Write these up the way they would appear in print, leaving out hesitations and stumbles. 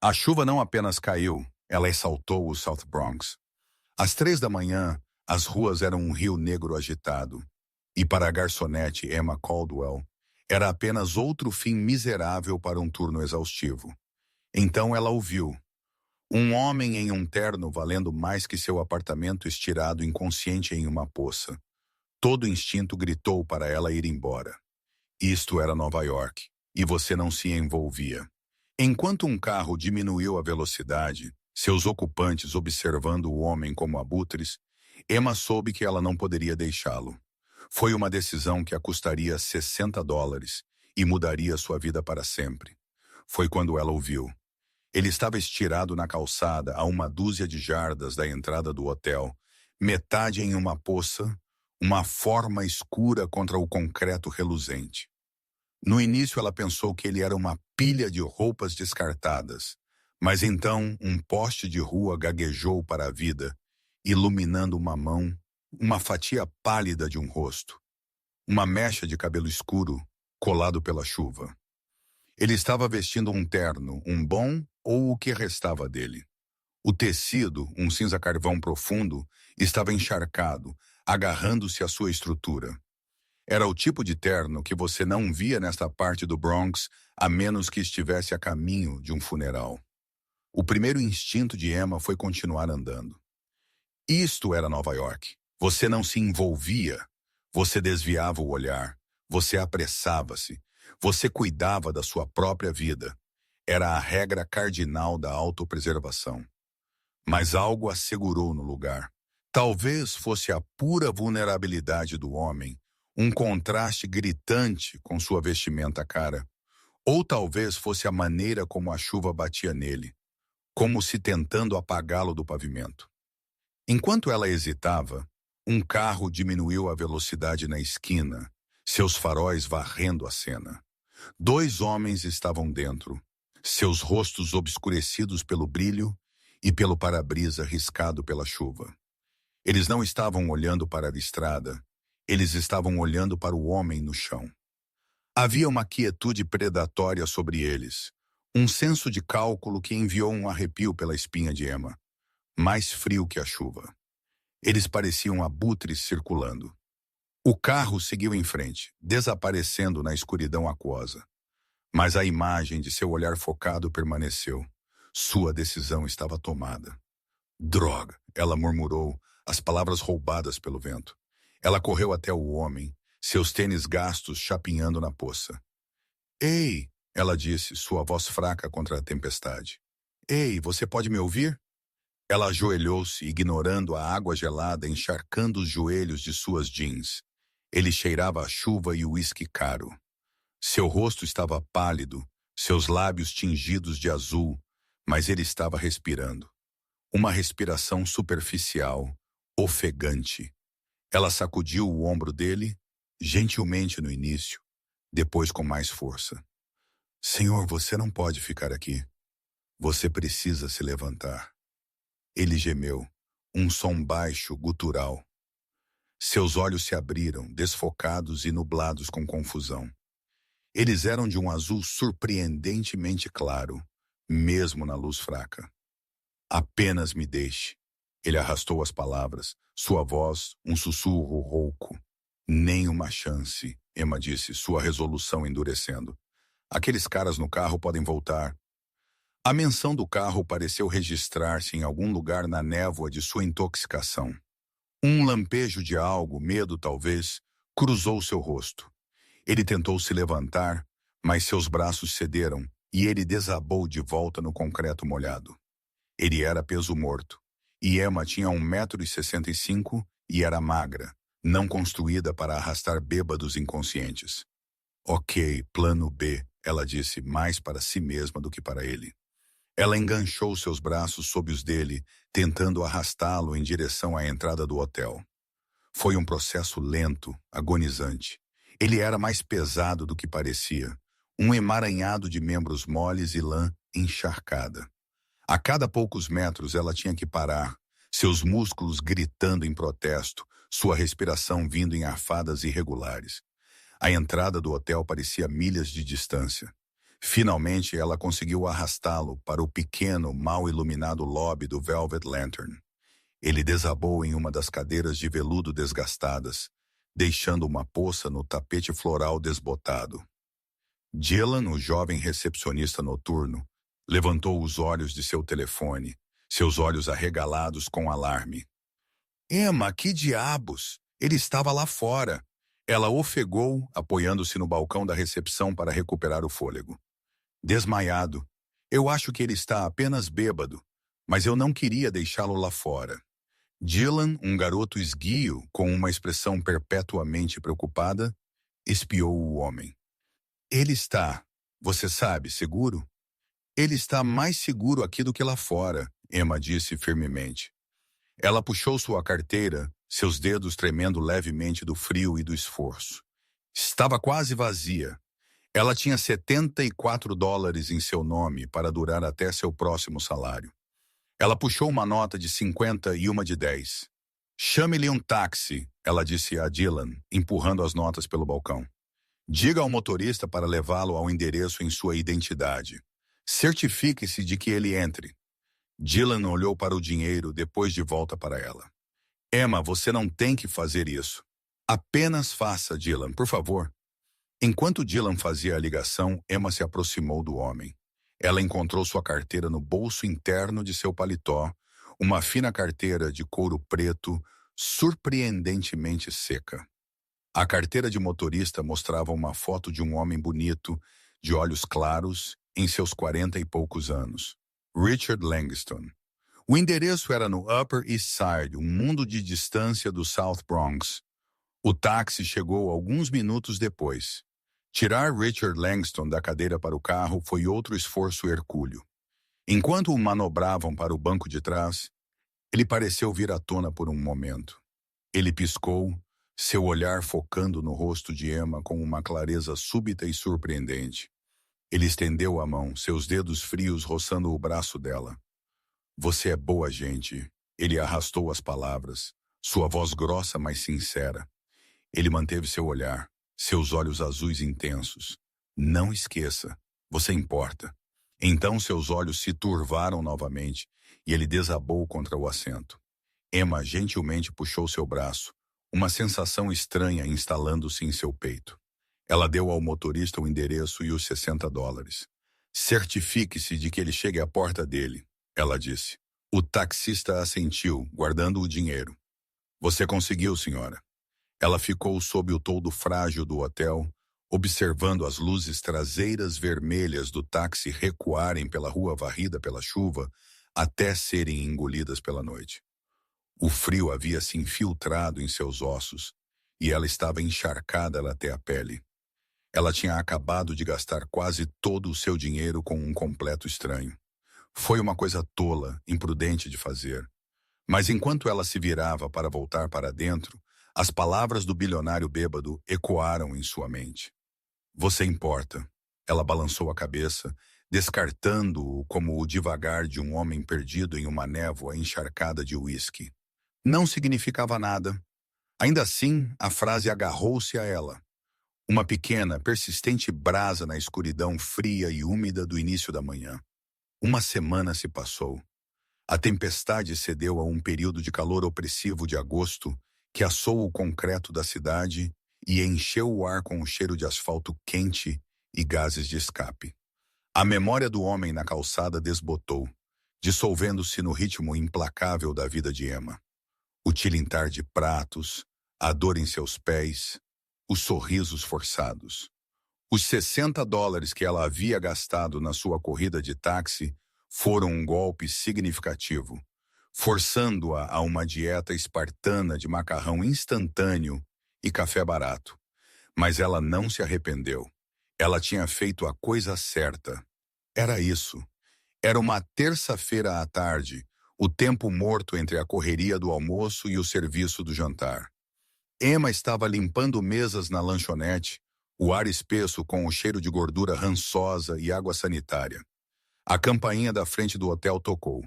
A chuva não apenas caiu, ela assaltou o South Bronx. Às 3 da manhã, as ruas eram um rio negro agitado. E para a garçonete Emma Caldwell, era apenas outro fim miserável para um turno exaustivo. Então ela ouviu. Um homem em um terno valendo mais que seu apartamento estirado inconsciente em uma poça. Todo instinto gritou para ela ir embora. Isto era Nova York, e você não se envolvia. Enquanto um carro diminuiu a velocidade, seus ocupantes observando o homem como abutres, Emma soube que ela não poderia deixá-lo. Foi uma decisão que a custaria $60 e mudaria sua vida para sempre. Foi quando ela ouviu. Ele estava estirado na calçada a uma dúzia de jardas da entrada do hotel, metade em uma poça, uma forma escura contra o concreto reluzente. No início ela pensou que ele era uma pilha de roupas descartadas, mas então um poste de rua gaguejou para a vida, iluminando uma mão, uma fatia pálida de um rosto, uma mecha de cabelo escuro colado pela chuva. Ele estava vestindo um terno, um bom ou o que restava dele. O tecido, um cinza carvão profundo, estava encharcado, agarrando-se à sua estrutura. Era o tipo de terno que você não via nesta parte do Bronx, a menos que estivesse a caminho de um funeral. O primeiro instinto de Emma foi continuar andando. Isto era Nova York. Você não se envolvia. Você desviava o olhar. Você apressava-se. Você cuidava da sua própria vida. Era a regra cardinal da autopreservação. Mas algo a segurou no lugar. Talvez fosse a pura vulnerabilidade do homem, um contraste gritante com sua vestimenta cara. Ou talvez fosse a maneira como a chuva batia nele, como se tentando apagá-lo do pavimento. Enquanto ela hesitava, um carro diminuiu a velocidade na esquina, seus faróis varrendo a cena. 2 homens estavam dentro, seus rostos obscurecidos pelo brilho e pelo para-brisa riscado pela chuva. Eles não estavam olhando para a estrada, eles estavam olhando para o homem no chão. Havia uma quietude predatória sobre eles, um senso de cálculo que enviou um arrepio pela espinha de Emma, mais frio que a chuva. Eles pareciam abutres circulando. O carro seguiu em frente, desaparecendo na escuridão aquosa. Mas a imagem de seu olhar focado permaneceu. Sua decisão estava tomada. Droga, ela murmurou, as palavras roubadas pelo vento. Ela correu até o homem, seus tênis gastos chapinhando na poça. Ei, ela disse, sua voz fraca contra a tempestade. Ei, você pode me ouvir? Ela ajoelhou-se, ignorando a água gelada encharcando os joelhos de suas jeans. Ele cheirava a chuva e o uísque caro. Seu rosto estava pálido, seus lábios tingidos de azul, mas ele estava respirando. Uma respiração superficial, ofegante. Ela sacudiu o ombro dele, gentilmente no início, depois com mais força. Senhor, você não pode ficar aqui. Você precisa se levantar. Ele gemeu, um som baixo, gutural. Seus olhos se abriram, desfocados e nublados com confusão. Eles eram de um azul surpreendentemente claro, mesmo na luz fraca. Apenas me deixe. Ele arrastou as palavras, sua voz, um sussurro rouco. Nem uma chance, Emma disse, sua resolução endurecendo. Aqueles caras no carro podem voltar. A menção do carro pareceu registrar-se em algum lugar na névoa de sua intoxicação. Um lampejo de algo, medo talvez, cruzou seu rosto. Ele tentou se levantar, mas seus braços cederam e ele desabou de volta no concreto molhado. Ele era peso morto, e Emma tinha 1,65 m e era magra, não construída para arrastar bêbados inconscientes. Ok, plano B, ela disse mais para si mesma do que para ele. Ela enganchou seus braços sob os dele, tentando arrastá-lo em direção à entrada do hotel. Foi um processo lento, agonizante. Ele era mais pesado do que parecia, um emaranhado de membros moles e lã encharcada. A cada poucos metros ela tinha que parar, seus músculos gritando em protesto, sua respiração vindo em arfadas irregulares. A entrada do hotel parecia milhas de distância. Finalmente, ela conseguiu arrastá-lo para o pequeno, mal iluminado lobby do Velvet Lantern. Ele desabou em uma das cadeiras de veludo desgastadas, deixando uma poça no tapete floral desbotado. Dylan, o jovem recepcionista noturno, levantou os olhos de seu telefone, seus olhos arregalados com alarme. Emma, que diabos! Ele estava lá fora. Ela ofegou, apoiando-se no balcão da recepção para recuperar o fôlego. Desmaiado. Eu acho que ele está apenas bêbado, mas eu não queria deixá-lo lá fora. Dylan, um garoto esguio, com uma expressão perpetuamente preocupada, espiou o homem. Ele está, você sabe, seguro? Ele está mais seguro aqui do que lá fora, Emma disse firmemente. Ela puxou sua carteira, seus dedos tremendo levemente do frio e do esforço. Estava quase vazia. Ela tinha $74 em seu nome para durar até seu próximo salário. Ela puxou uma nota de 50 e uma de 10. Chame-lhe um táxi, ela disse a Dylan, empurrando as notas pelo balcão. Diga ao motorista para levá-lo ao endereço em sua identidade. Certifique-se de que ele entre. Dylan olhou para o dinheiro depois de volta para ela. Emma, você não tem que fazer isso. Apenas faça, Dylan, por favor. Enquanto Dylan fazia a ligação, Emma se aproximou do homem. Ela encontrou sua carteira no bolso interno de seu paletó, uma fina carteira de couro preto, surpreendentemente seca. A carteira de motorista mostrava uma foto de um homem bonito, de olhos claros, em seus 40 e poucos anos. Richard Langston. O endereço era no Upper East Side, um mundo de distância do South Bronx. O táxi chegou alguns minutos depois. Tirar Richard Langston da cadeira para o carro foi outro esforço hercúleo. Enquanto o manobravam para o banco de trás, ele pareceu vir à tona por um momento. Ele piscou, seu olhar focando no rosto de Emma com uma clareza súbita e surpreendente. Ele estendeu a mão, seus dedos frios roçando o braço dela. Você é boa gente. Ele arrastou as palavras, sua voz grossa, mas sincera. Ele manteve seu olhar, seus olhos azuis intensos. Não esqueça, você importa. Então seus olhos se turvaram novamente e ele desabou contra o assento. Emma gentilmente puxou seu braço, uma sensação estranha instalando-se em seu peito. Ela deu ao motorista o endereço e os $60. Certifique-se de que ele chegue à porta dele, ela disse. O taxista assentiu, guardando o dinheiro. Você conseguiu, senhora. Ela ficou sob o toldo frágil do hotel, observando as luzes traseiras vermelhas do táxi recuarem pela rua varrida pela chuva até serem engolidas pela noite. O frio havia se infiltrado em seus ossos e ela estava encharcada até a pele. Ela tinha acabado de gastar quase todo o seu dinheiro com um completo estranho. Foi uma coisa tola, imprudente de fazer. Mas enquanto ela se virava para voltar para dentro, as palavras do bilionário bêbado ecoaram em sua mente. Você importa. Ela balançou a cabeça, descartando-o como o devagar de um homem perdido em uma névoa encharcada de uísque. Não significava nada. Ainda assim, a frase agarrou-se a ela. Uma pequena, persistente brasa na escuridão fria e úmida do início da manhã. Uma semana se passou. A tempestade cedeu a um período de calor opressivo de agosto que assou o concreto da cidade e encheu o ar com o cheiro de asfalto quente e gases de escape. A memória do homem na calçada desbotou, dissolvendo-se no ritmo implacável da vida de Emma. O tilintar de pratos, a dor em seus pés, os sorrisos forçados. Os $60 que ela havia gastado na sua corrida de táxi foram um golpe significativo, forçando-a a uma dieta espartana de macarrão instantâneo e café barato. Mas ela não se arrependeu. Ela tinha feito a coisa certa. Era isso. Era uma terça-feira à tarde, o tempo morto entre a correria do almoço e o serviço do jantar. Emma estava limpando mesas na lanchonete, o ar espesso com o cheiro de gordura rançosa e água sanitária. A campainha da frente do hotel tocou,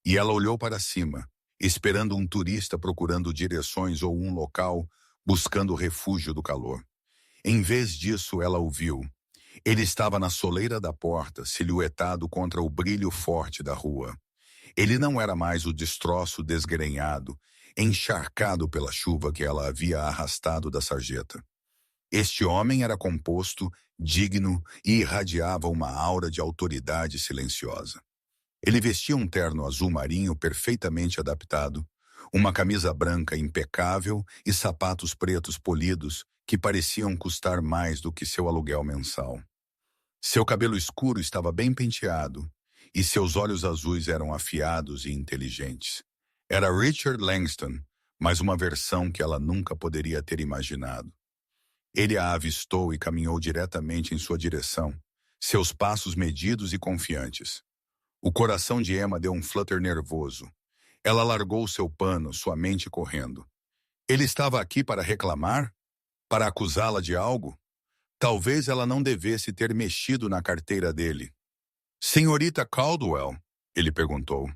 e ela olhou para cima, esperando um turista procurando direções ou um local buscando refúgio do calor. Em vez disso, ela ouviu. Ele estava na soleira da porta, silhuetado contra o brilho forte da rua. Ele não era mais o destroço desgrenhado, encharcado pela chuva que ela havia arrastado da sarjeta. Este homem era composto, digno e irradiava uma aura de autoridade silenciosa. Ele vestia um terno azul marinho perfeitamente adaptado, uma camisa branca impecável e sapatos pretos polidos que pareciam custar mais do que seu aluguel mensal. Seu cabelo escuro estava bem penteado e seus olhos azuis eram afiados e inteligentes. Era Richard Langston, mas uma versão que ela nunca poderia ter imaginado. Ele a avistou e caminhou diretamente em sua direção, seus passos medidos e confiantes. O coração de Emma deu um flutter nervoso. Ela largou seu pano, sua mente correndo. Ele estava aqui para reclamar? Para acusá-la de algo? Talvez ela não devesse ter mexido na carteira dele. Senhorita Caldwell, ele perguntou.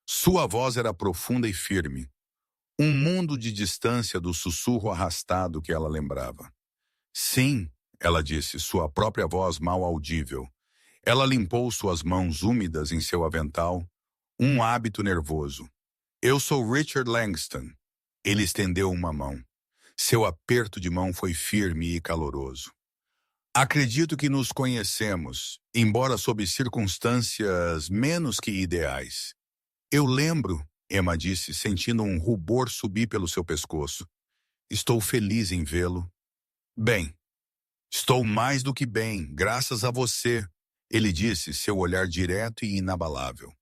Sua voz era profunda e firme. Um mundo de distância do sussurro arrastado que ela lembrava. Sim, ela disse, sua própria voz mal audível. Ela limpou suas mãos úmidas em seu avental, um hábito nervoso. Eu sou Richard Langston. Ele estendeu uma mão. Seu aperto de mão foi firme e caloroso. Acredito que nos conhecemos, embora sob circunstâncias menos que ideais. Eu lembro, Emma disse, sentindo um rubor subir pelo seu pescoço. Estou feliz em vê-lo. Bem, estou mais do que bem, graças a você, ele disse, seu olhar direto e inabalável.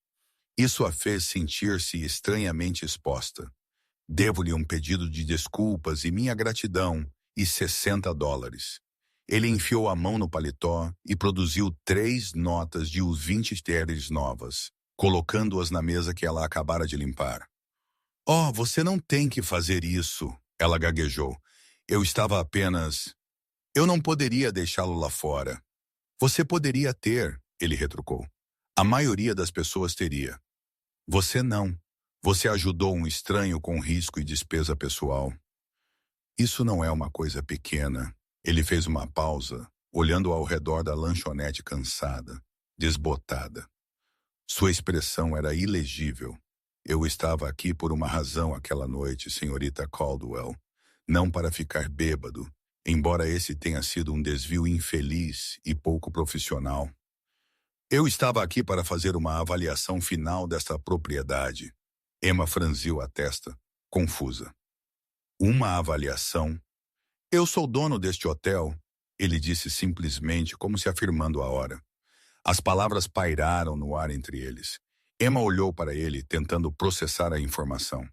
Isso a fez sentir-se estranhamente exposta. Devo-lhe um pedido de desculpas e minha gratidão e $60. Ele enfiou a mão no paletó e produziu 3 notas de uns 20 sterling novas, colocando-as na mesa que ela acabara de limpar. Oh, você não tem que fazer isso, ela gaguejou. Eu estava apenas... Eu não poderia deixá-lo lá fora. Você poderia ter, ele retrucou. A maioria das pessoas teria. Você não. Você ajudou um estranho com risco e despesa pessoal. Isso não é uma coisa pequena. Ele fez uma pausa, olhando ao redor da lanchonete cansada, desbotada. Sua expressão era ilegível. Eu estava aqui por uma razão aquela noite, senhorita Caldwell. Não para ficar bêbado, embora esse tenha sido um desvio infeliz e pouco profissional. Eu estava aqui para fazer uma avaliação final desta propriedade. Emma franziu a testa, confusa. Uma avaliação? Eu sou dono deste hotel, ele disse simplesmente, como se afirmando a hora. As palavras pairaram no ar entre eles. Emma olhou para ele, tentando processar a informação.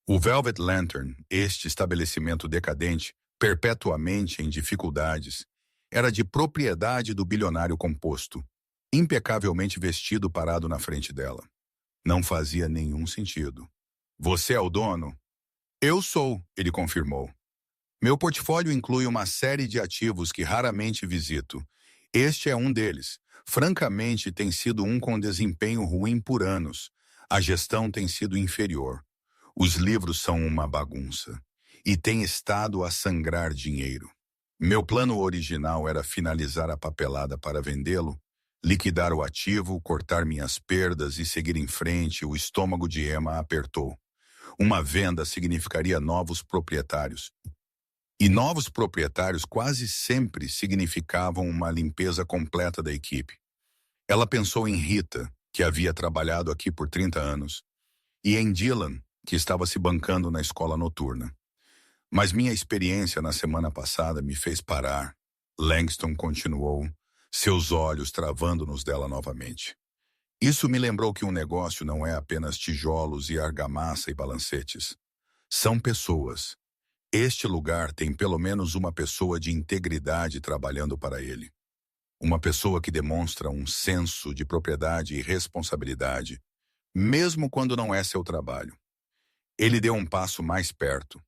O Velvet Lantern, este estabelecimento decadente, perpetuamente em dificuldades, era de propriedade do bilionário composto, impecavelmente vestido parado na frente dela. Não fazia nenhum sentido. Você é o dono? Eu sou, ele confirmou. Meu portfólio inclui uma série de ativos que raramente visito. Este é um deles. Francamente, tem sido um com desempenho ruim por anos. A gestão tem sido inferior. Os livros são uma bagunça. E tem estado a sangrar dinheiro. Meu plano original era finalizar a papelada para vendê-lo, liquidar o ativo, cortar minhas perdas e seguir em frente. O estômago de Emma apertou. Uma venda significaria novos proprietários. E novos proprietários quase sempre significavam uma limpeza completa da equipe. Ela pensou em Rita, que havia trabalhado aqui por 30 anos, e em Dylan, que estava se bancando na escola noturna. Mas minha experiência na semana passada me fez parar. Langston continuou, seus olhos travando nos dela novamente. Isso me lembrou que um negócio não é apenas tijolos e argamassa e balancetes. São pessoas. Este lugar tem pelo menos uma pessoa de integridade trabalhando para ele. Uma pessoa que demonstra um senso de propriedade e responsabilidade, mesmo quando não é seu trabalho. Ele deu um passo mais perto.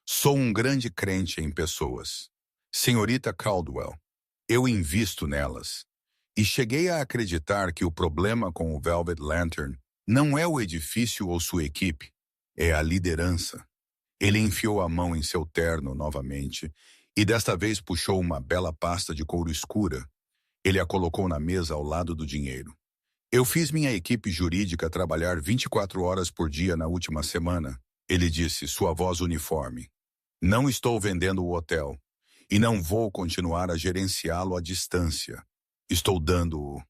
Sou um grande crente em pessoas. Senhorita Caldwell, eu invisto nelas. E cheguei a acreditar que o problema com o Velvet Lantern não é o edifício ou sua equipe, é a liderança. Ele enfiou a mão em seu terno novamente e desta vez puxou uma bela pasta de couro escura, Ele a colocou na mesa ao lado do dinheiro. Eu fiz minha equipe jurídica trabalhar 24 horas por dia na última semana, ele disse, sua voz uniforme. Não estou vendendo o hotel. E não vou continuar a gerenciá-lo à distância. Estou dando-o.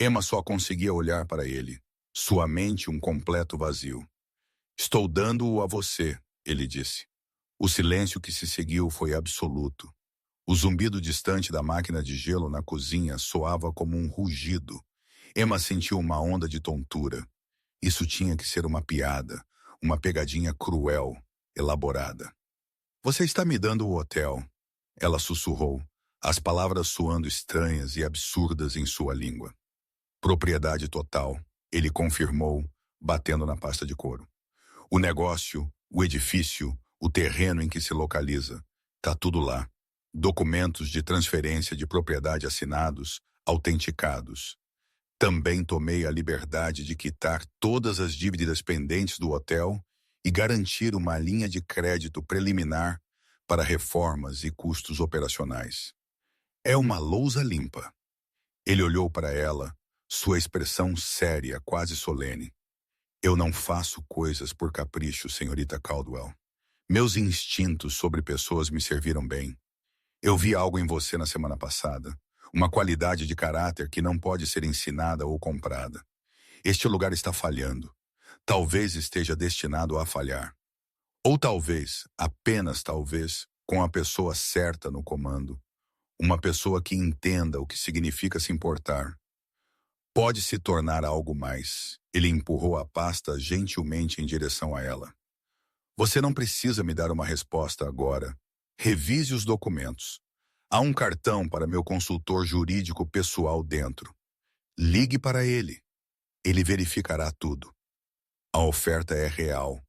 Emma só conseguia olhar para ele, sua mente um completo vazio. Estou dando-o a você, ele disse. O silêncio que se seguiu foi absoluto. O zumbido distante da máquina de gelo na cozinha soava como um rugido. Emma sentiu uma onda de tontura. Isso tinha que ser uma piada, uma pegadinha cruel, elaborada. Você está me dando o hotel, ela sussurrou, as palavras soando estranhas e absurdas em sua língua. Propriedade total, ele confirmou, batendo na pasta de couro. O negócio, o edifício, o terreno em que se localiza, tá tudo lá. Documentos de transferência de propriedade assinados, autenticados. Também tomei a liberdade de quitar todas as dívidas pendentes do hotel e garantir uma linha de crédito preliminar para reformas e custos operacionais. É uma lousa limpa. Ele olhou para ela, sua expressão séria, quase solene. Eu não faço coisas por capricho, senhorita Caldwell. Meus instintos sobre pessoas me serviram bem. Eu vi algo em você na semana passada, uma qualidade de caráter que não pode ser ensinada ou comprada. Este lugar está falhando. Talvez esteja destinado a falhar. Ou talvez, apenas talvez, com a pessoa certa no comando. Uma pessoa que entenda o que significa se importar. Pode se tornar algo mais. Ele empurrou a pasta gentilmente em direção a ela. Você não precisa me dar uma resposta agora. Revise os documentos. Há um cartão para meu consultor jurídico pessoal dentro. Ligue para ele. Ele verificará tudo. A oferta é real.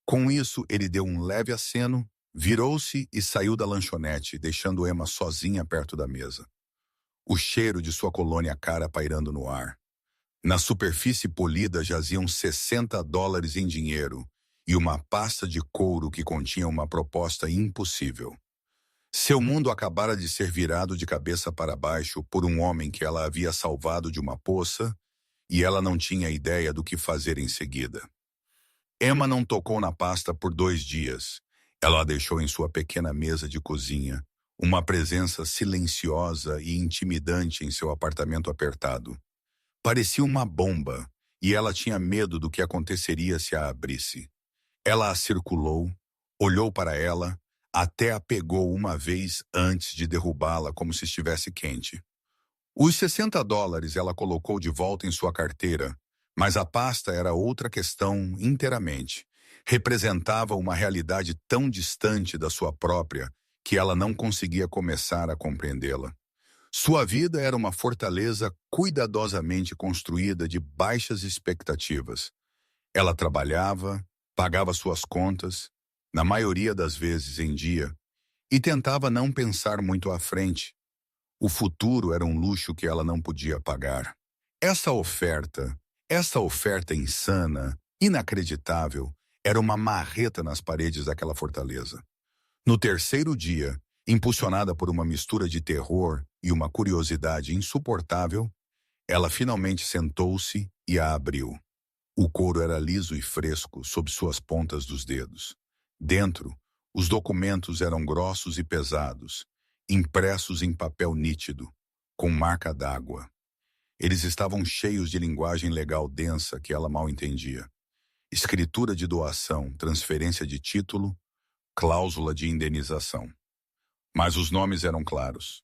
Com isso, ele deu um leve aceno, virou-se e saiu da lanchonete, deixando Emma sozinha perto da mesa. O cheiro de sua colônia cara pairando no ar. Na superfície polida jaziam $60 em dinheiro e uma pasta de couro que continha uma proposta impossível. Seu mundo acabara de ser virado de cabeça para baixo por um homem que ela havia salvado de uma poça e ela não tinha ideia do que fazer em seguida. Emma não tocou na pasta por 2 dias. Ela a deixou em sua pequena mesa de cozinha, uma presença silenciosa e intimidante em seu apartamento apertado. Parecia uma bomba, e ela tinha medo do que aconteceria se a abrisse. Ela a circulou, olhou para ela, até a pegou uma vez antes de derrubá-la como se estivesse quente. Os $60 ela colocou de volta em sua carteira, mas a pasta era outra questão inteiramente. Representava uma realidade tão distante da sua própria que ela não conseguia começar a compreendê-la. Sua vida era uma fortaleza cuidadosamente construída de baixas expectativas. Ela trabalhava, pagava suas contas, na maioria das vezes em dia, e tentava não pensar muito à frente. O futuro era um luxo que ela não podia pagar. Essa oferta insana, inacreditável, era uma marreta nas paredes daquela fortaleza. No terceiro dia, impulsionada por uma mistura de terror e uma curiosidade insuportável, ela finalmente sentou-se e a abriu. O couro era liso e fresco sob suas pontas dos dedos. Dentro, os documentos eram grossos e pesados, impressos em papel nítido, com marca d'água. Eles estavam cheios de linguagem legal densa que ela mal entendia. Escritura de doação, transferência de título, cláusula de indenização. Mas os nomes eram claros.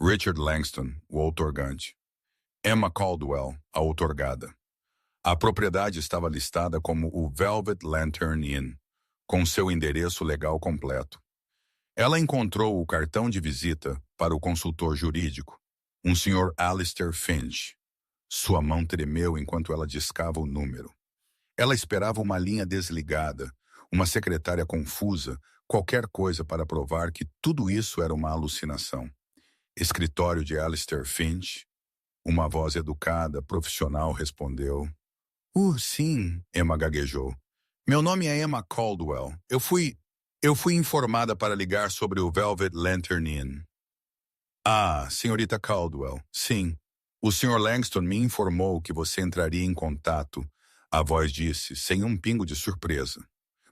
Richard Langston, o outorgante. Emma Caldwell, a outorgada. A propriedade estava listada como o Velvet Lantern Inn, com seu endereço legal completo. Ela encontrou o cartão de visita para o consultor jurídico, um Sr. Alistair Finch. Sua mão tremeu enquanto ela discava o número. Ela esperava uma linha desligada, uma secretária confusa, qualquer coisa para provar que tudo isso era uma alucinação. Escritório de Alistair Finch. Uma voz educada, profissional, respondeu. Sim, Emma gaguejou. Meu nome é Emma Caldwell. Eu fui informada para ligar sobre o Velvet Lantern Inn. Ah, senhorita Caldwell, sim. O Sr. Langston me informou que você entraria em contato. A voz disse, sem um pingo de surpresa.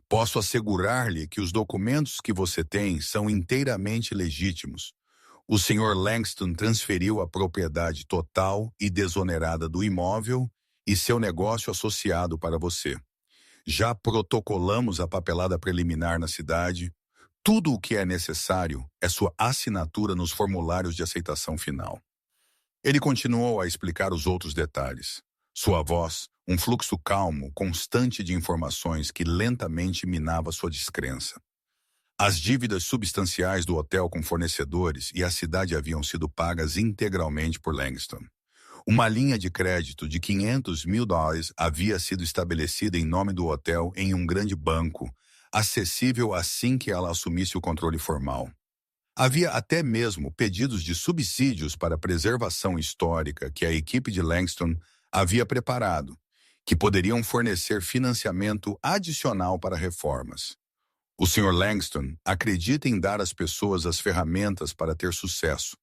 Posso assegurar-lhe que os documentos que você tem são inteiramente legítimos. O Sr. Langston transferiu a propriedade total e desonerada do imóvel e seu negócio associado para você. Já protocolamos a papelada preliminar na cidade. Tudo o que é necessário é sua assinatura nos formulários de aceitação final. Ele continuou a explicar os outros detalhes. Sua voz, um fluxo calmo, constante de informações que lentamente minava sua descrença. As dívidas substanciais do hotel com fornecedores e a cidade haviam sido pagas integralmente por Langston. Uma linha de crédito de $500.000 havia sido estabelecida em nome do hotel em um grande banco, acessível assim que ela assumisse o controle formal. Havia até mesmo pedidos de subsídios para preservação histórica que a equipe de Langston havia preparado, que poderiam fornecer financiamento adicional para reformas. O Sr. Langston acredita em dar às pessoas as ferramentas para ter sucesso,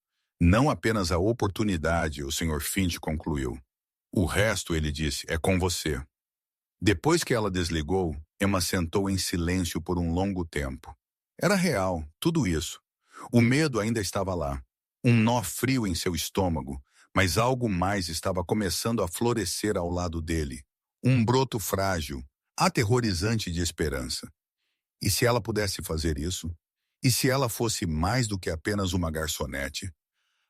não apenas a oportunidade, o Sr. Finch concluiu. O resto, ele disse, é com você. Depois que ela desligou, Emma sentou em silêncio por um longo tempo. Era real, tudo isso. O medo ainda estava lá. Um nó frio em seu estômago, mas algo mais estava começando a florescer ao lado dele. Um broto frágil, aterrorizante de esperança. E se ela pudesse fazer isso? E se ela fosse mais do que apenas uma garçonete?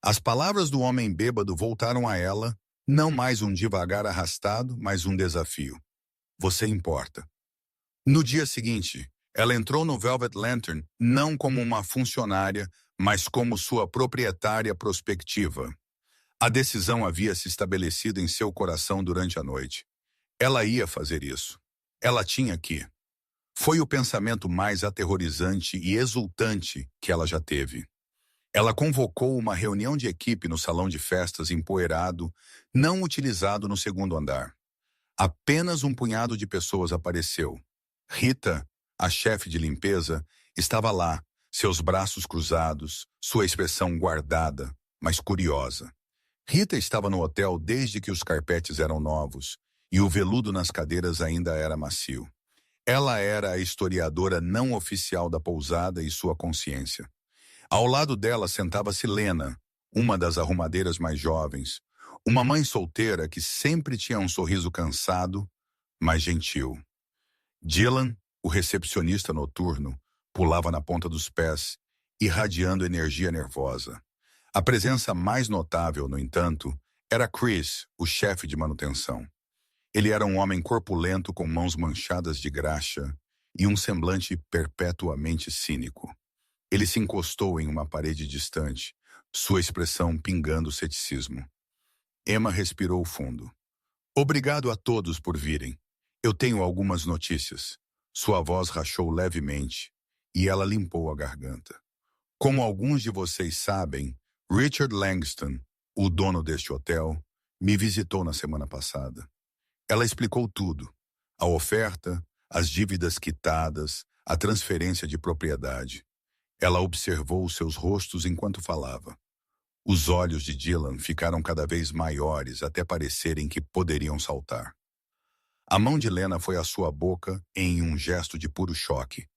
As palavras do homem bêbado voltaram a ela, não mais um devagar arrastado, mas um desafio. Você importa. No dia seguinte, ela entrou no Velvet Lantern não como uma funcionária, mas como sua proprietária prospectiva. A decisão havia se estabelecido em seu coração durante a noite. Ela ia fazer isso. Ela tinha que. Foi o pensamento mais aterrorizante e exultante que ela já teve. Ela convocou uma reunião de equipe no salão de festas empoeirado, não utilizado no segundo andar. Apenas um punhado de pessoas apareceu. Rita, a chefe de limpeza, estava lá, seus braços cruzados, sua expressão guardada, mas curiosa. Rita estava no hotel desde que os carpetes eram novos e o veludo nas cadeiras ainda era macio. Ela era a historiadora não oficial da pousada e sua consciência. Ao lado dela sentava-se Lena, uma das arrumadeiras mais jovens, uma mãe solteira que sempre tinha um sorriso cansado, mas gentil. Dylan, o recepcionista noturno, pulava na ponta dos pés, irradiando energia nervosa. A presença mais notável, no entanto, era Chris, o chefe de manutenção. Ele era um homem corpulento com mãos manchadas de graxa e um semblante perpetuamente cínico. Ele se encostou em uma parede distante, sua expressão pingando ceticismo. Emma respirou fundo. Obrigado a todos por virem. Eu tenho algumas notícias. Sua voz rachou levemente e ela limpou a garganta. Como alguns de vocês sabem, Richard Langston, o dono deste hotel, me visitou na semana passada. Ela explicou tudo. A oferta, as dívidas quitadas, a transferência de propriedade. Ela observou seus rostos enquanto falava. Os olhos de Dylan ficaram cada vez maiores até parecerem que poderiam saltar. A mão de Lena foi à sua boca em um gesto de puro choque.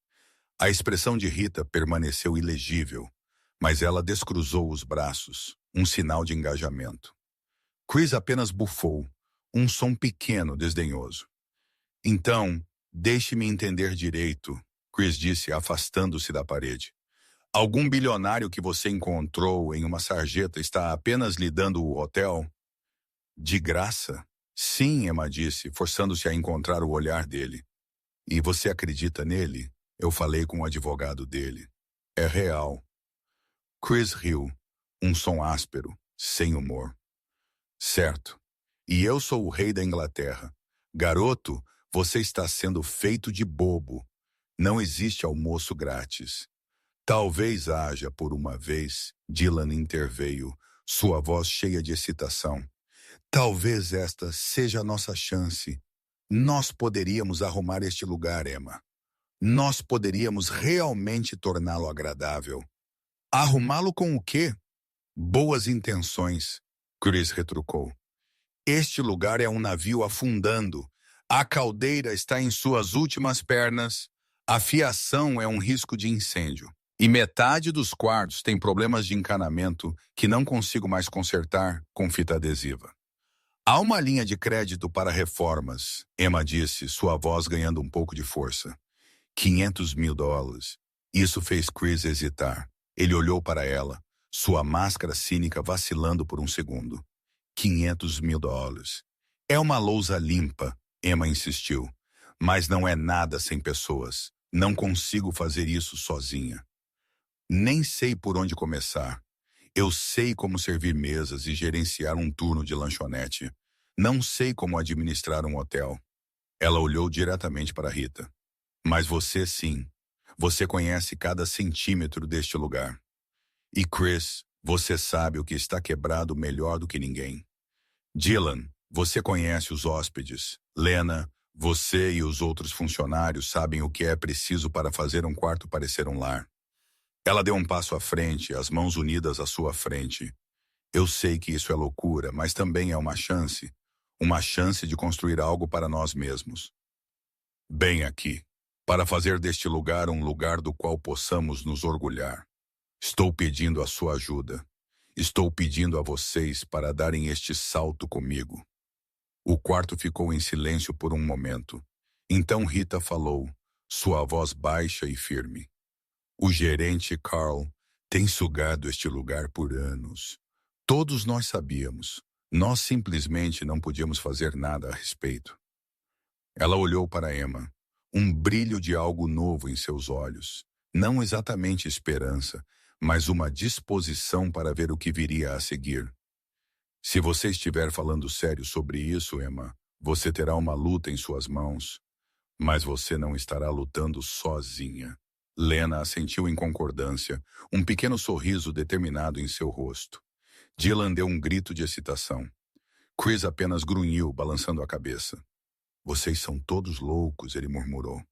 A expressão de Rita permaneceu ilegível, mas ela descruzou os braços, um sinal de engajamento. Chris apenas bufou, um som pequeno, desdenhoso. Então, deixe-me entender direito, Chris disse, afastando-se da parede. Algum bilionário que você encontrou em uma sarjeta está apenas lhe dando o hotel? De graça? Sim, Emma disse, forçando-se a encontrar o olhar dele. E você acredita nele? Eu falei com o advogado dele. É real. Chris riu, um som áspero, sem humor. Certo. E eu sou o rei da Inglaterra. Garoto, você está sendo feito de bobo. Não existe almoço grátis. Talvez haja, por uma vez, Dylan interveio, sua voz cheia de excitação. Talvez esta seja a nossa chance. Nós poderíamos arrumar este lugar, Emma. Nós poderíamos realmente torná-lo agradável. Arrumá-lo com o quê? Boas intenções, Chris retrucou. Este lugar é um navio afundando. A caldeira está em suas últimas pernas. A fiação é um risco de incêndio. E metade dos quartos tem problemas de encanamento que não consigo mais consertar com fita adesiva. Há uma linha de crédito para reformas, Emma disse, sua voz ganhando um pouco de força. $500.000. Isso fez Chris hesitar. Ele olhou para ela, sua máscara cínica vacilando por um segundo. $500.000. É uma lousa limpa, Emma insistiu. Mas não é nada sem pessoas. Não consigo fazer isso sozinha. Nem sei por onde começar. Eu sei como servir mesas e gerenciar um turno de lanchonete. Não sei como administrar um hotel. Ela olhou diretamente para Rita. Mas você sim. Você conhece cada centímetro deste lugar. E Chris, você sabe o que está quebrado melhor do que ninguém. Dylan, você conhece os hóspedes. Lena, você e os outros funcionários sabem o que é preciso para fazer um quarto parecer um lar. Ela deu um passo à frente, as mãos unidas à sua frente. Eu sei que isso é loucura, mas também é uma chance de construir algo para nós mesmos. Bem aqui, para fazer deste lugar um lugar do qual possamos nos orgulhar. Estou pedindo a sua ajuda. Estou pedindo a vocês para darem este salto comigo. O quarto ficou em silêncio por um momento. Então Rita falou, sua voz baixa e firme. O gerente Carl tem sugado este lugar por anos. Todos nós sabíamos. Nós simplesmente não podíamos fazer nada a respeito. Ela olhou para Emma, um brilho de algo novo em seus olhos. Não exatamente esperança, mas uma disposição para ver o que viria a seguir. Se você estiver falando sério sobre isso, Emma, você terá uma luta em suas mãos. Mas você não estará lutando sozinha. Lena assentiu em concordância, um pequeno sorriso determinado em seu rosto. Dylan deu um grito de excitação. Chris apenas grunhiu, balançando a cabeça. Vocês são todos loucos, ele murmurou.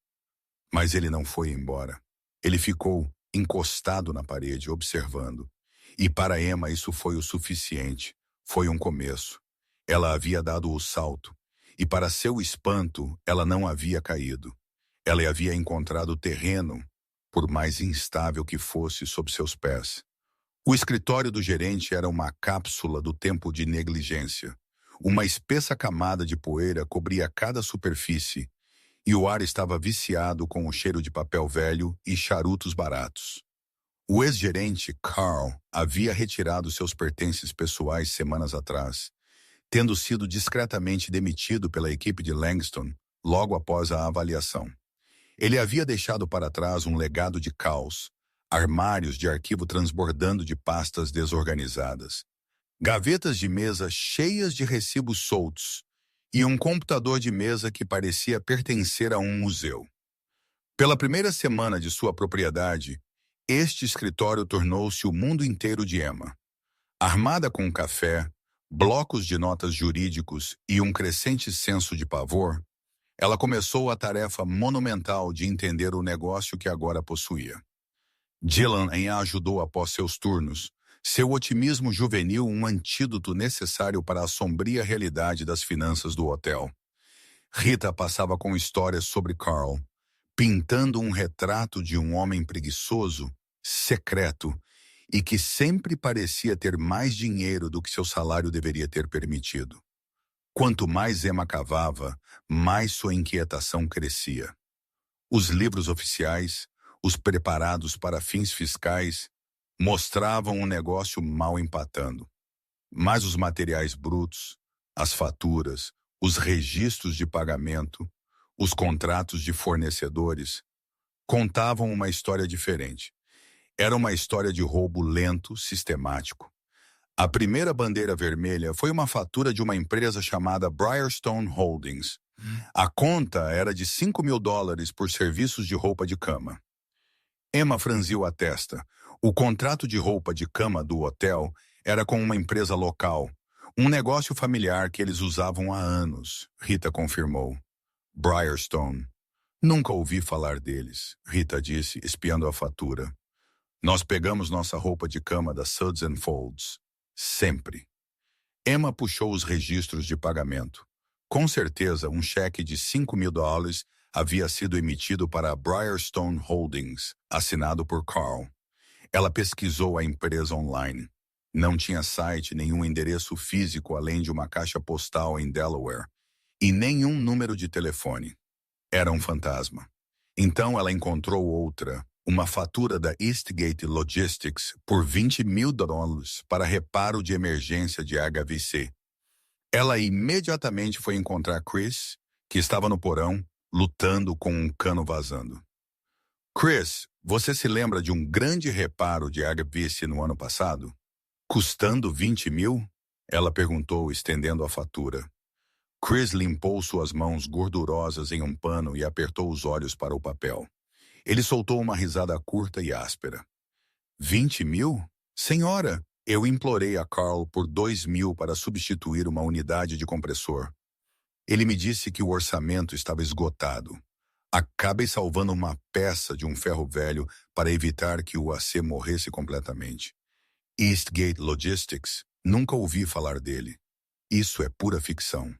Mas ele não foi embora. Ele ficou encostado na parede, observando. E para Emma isso foi o suficiente. Foi um começo. Ela havia dado o salto. E para seu espanto, ela não havia caído. Ela havia encontrado terreno, por mais instável que fosse sob seus pés. O escritório do gerente era uma cápsula do tempo de negligência. Uma espessa camada de poeira cobria cada superfície, e o ar estava viciado com o cheiro de papel velho e charutos baratos. O ex-gerente, Carl, havia retirado seus pertences pessoais semanas atrás, tendo sido discretamente demitido pela equipe de Langston logo após a avaliação. Ele havia deixado para trás um legado de caos, armários de arquivo transbordando de pastas desorganizadas, gavetas de mesa cheias de recibos soltos e um computador de mesa que parecia pertencer a um museu. Pela primeira semana de sua propriedade, este escritório tornou-se o mundo inteiro de Emma. Armada com café, blocos de notas jurídicos e um crescente senso de pavor, ela começou a tarefa monumental de entender o negócio que agora possuía. Dylan a ajudou após seus turnos, seu otimismo juvenil um antídoto necessário para a sombria realidade das finanças do hotel. Rita passava com histórias sobre Carl, pintando um retrato de um homem preguiçoso, secreto, e que sempre parecia ter mais dinheiro do que seu salário deveria ter permitido. Quanto mais Emma cavava, mais sua inquietação crescia. Os livros oficiais, os preparados para fins fiscais, mostravam um negócio mal empatando. Mas os materiais brutos, as faturas, os registros de pagamento, os contratos de fornecedores, contavam uma história diferente. Era uma história de roubo lento, sistemático. A primeira bandeira vermelha foi uma fatura de uma empresa chamada Briarstone Holdings. A conta era de $5.000 por serviços de roupa de cama. Emma franziu a testa. O contrato de roupa de cama do hotel era com uma empresa local, um negócio familiar que eles usavam há anos, Rita confirmou. Briarstone. Nunca ouvi falar deles, Rita disse, espiando a fatura. Nós pegamos nossa roupa de cama da Suds and Folds. Sempre. Emma puxou os registros de pagamento. Com certeza, um cheque de $5.000 havia sido emitido para a Briarstone Holdings, assinado por Carl. Ela pesquisou a empresa online. Não tinha site, nenhum endereço físico além de uma caixa postal em Delaware. E nenhum número de telefone. Era um fantasma. Então ela encontrou outra, uma fatura da Eastgate Logistics por $20.000 para reparo de emergência de HVC. Ela imediatamente foi encontrar Chris, que estava no porão, lutando com um cano vazando. Chris, você se lembra de um grande reparo de HVC no ano passado? Custando 20 mil? Ela perguntou, estendendo a fatura. Chris limpou suas mãos gordurosas em um pano e apertou os olhos para o papel. Ele soltou uma risada curta e áspera. 20 mil? Senhora, eu implorei a Carl por 2.000 para substituir uma unidade de compressor. Ele me disse que o orçamento estava esgotado. Acabei salvando uma peça de um ferro velho para evitar que o AC morresse completamente. Eastgate Logistics, nunca ouvi falar dele. Isso é pura ficção.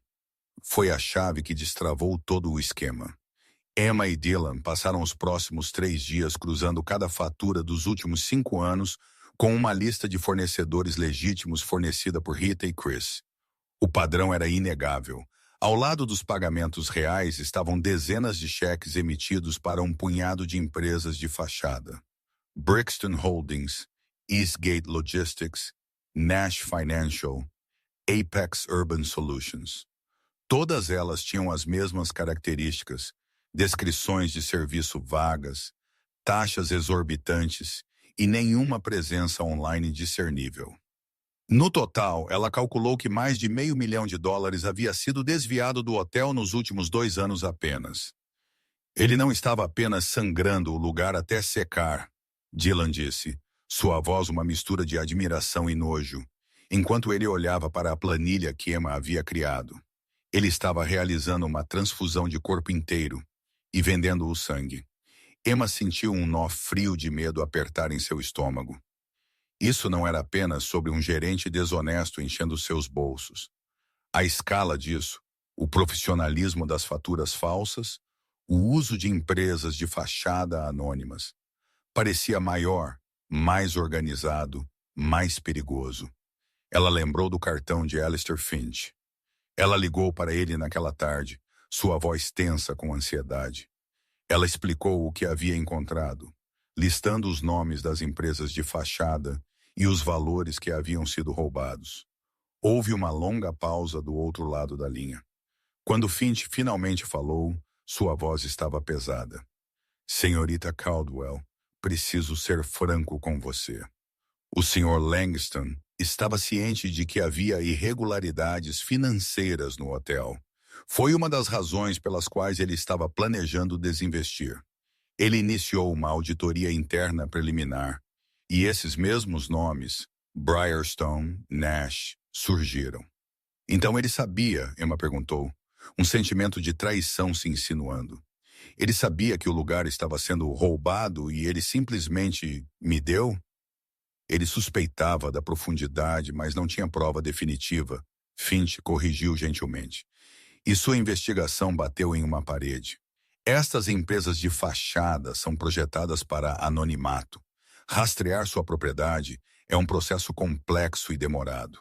Foi a chave que destravou todo o esquema. Emma e Dylan passaram os próximos 3 dias cruzando cada fatura dos últimos 5 anos com uma lista de fornecedores legítimos fornecida por Rita e Chris. O padrão era inegável. Ao lado dos pagamentos reais estavam dezenas de cheques emitidos para um punhado de empresas de fachada. Brixton Holdings, Eastgate Logistics, Nash Financial, Apex Urban Solutions. Todas elas tinham as mesmas características, descrições de serviço vagas, taxas exorbitantes e nenhuma presença online discernível. No total, ela calculou que mais de $500 mil havia sido desviado do hotel nos últimos 2 anos apenas. Ele não estava apenas sangrando o lugar até secar, Dylan disse, sua voz uma mistura de admiração e nojo, enquanto ele olhava para a planilha que Emma havia criado. Ele estava realizando uma transfusão de corpo inteiro e vendendo o sangue. Emma sentiu um nó frio de medo apertar em seu estômago. Isso não era apenas sobre um gerente desonesto enchendo seus bolsos. A escala disso, o profissionalismo das faturas falsas, o uso de empresas de fachada anônimas, parecia maior, mais organizado, mais perigoso. Ela lembrou do cartão de Alistair Finch. Ela ligou para ele naquela tarde, sua voz tensa com ansiedade. Ela explicou o que havia encontrado, listando os nomes das empresas de fachada e os valores que haviam sido roubados. Houve uma longa pausa do outro lado da linha. Quando Finch finalmente falou, sua voz estava pesada. Senhorita Caldwell, preciso ser franco com você. O Sr. Langston estava ciente de que havia irregularidades financeiras no hotel. Foi uma das razões pelas quais ele estava planejando desinvestir. Ele iniciou uma auditoria interna preliminar, e esses mesmos nomes, Briarstone, Nash, surgiram. Então ele sabia, Emma perguntou, um sentimento de traição se insinuando. Ele sabia que o lugar estava sendo roubado e ele simplesmente me deu? Ele suspeitava da profundidade, mas não tinha prova definitiva. Finch corrigiu gentilmente. E sua investigação bateu em uma parede. Estas empresas de fachada são projetadas para anonimato. Rastrear sua propriedade é um processo complexo e demorado.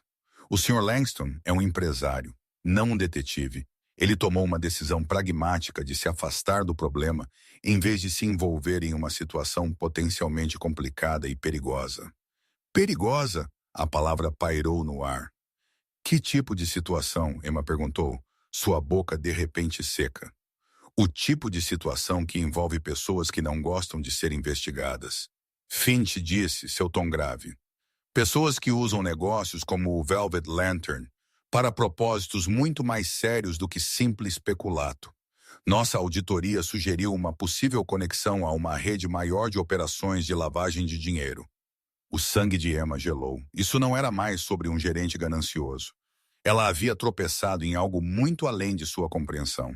O Sr. Langston é um empresário, não um detetive. Ele tomou uma decisão pragmática de se afastar do problema em vez de se envolver em uma situação potencialmente complicada e perigosa. Perigosa? A palavra pairou no ar. Que tipo de situação? Emma perguntou, sua boca de repente seca. O tipo de situação que envolve pessoas que não gostam de ser investigadas. Finch disse, seu tom grave. Pessoas que usam negócios como o Velvet Lantern para propósitos muito mais sérios do que simples peculato. Nossa auditoria sugeriu uma possível conexão a uma rede maior de operações de lavagem de dinheiro. O sangue de Emma gelou. Isso não era mais sobre um gerente ganancioso. Ela havia tropeçado em algo muito além de sua compreensão.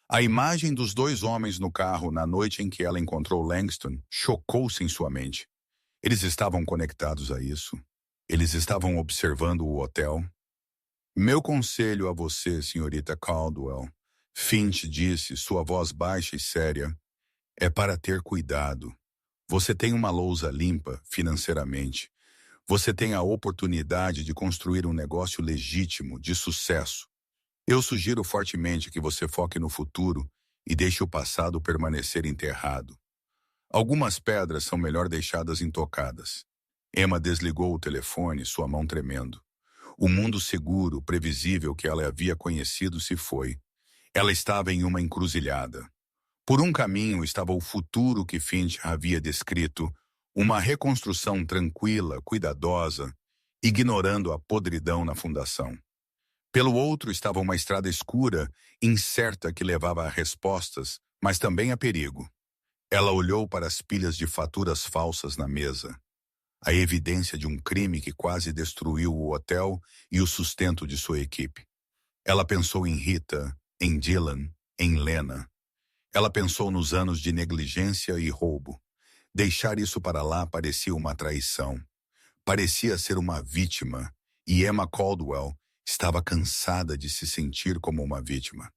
A imagem dos 2 homens no carro na noite em que ela encontrou Langston chocou-se em sua mente. Eles estavam conectados a isso. Eles estavam observando o hotel. Meu conselho a você, senhorita Caldwell, Finch disse, sua voz baixa e séria, é para ter cuidado. Você tem uma lousa limpa financeiramente. Você tem a oportunidade de construir um negócio legítimo, de sucesso. Eu sugiro fortemente que você foque no futuro e deixe o passado permanecer enterrado. Algumas pedras são melhor deixadas intocadas. Emma desligou o telefone, sua mão tremendo. O mundo seguro, previsível que ela havia conhecido se foi. Ela estava em uma encruzilhada. Por um caminho estava o futuro que Finch havia descrito, uma reconstrução tranquila, cuidadosa, ignorando a podridão na fundação. Pelo outro estava uma estrada escura, incerta que levava a respostas, mas também a perigo. Ela olhou para as pilhas de faturas falsas na mesa. A evidência de um crime que quase destruiu o hotel e o sustento de sua equipe. Ela pensou em Rita, em Dylan, em Lena. Ela pensou nos anos de negligência e roubo. Deixar isso para lá parecia uma traição. Parecia ser uma vítima, e Emma Caldwell estava cansada de se sentir como uma vítima.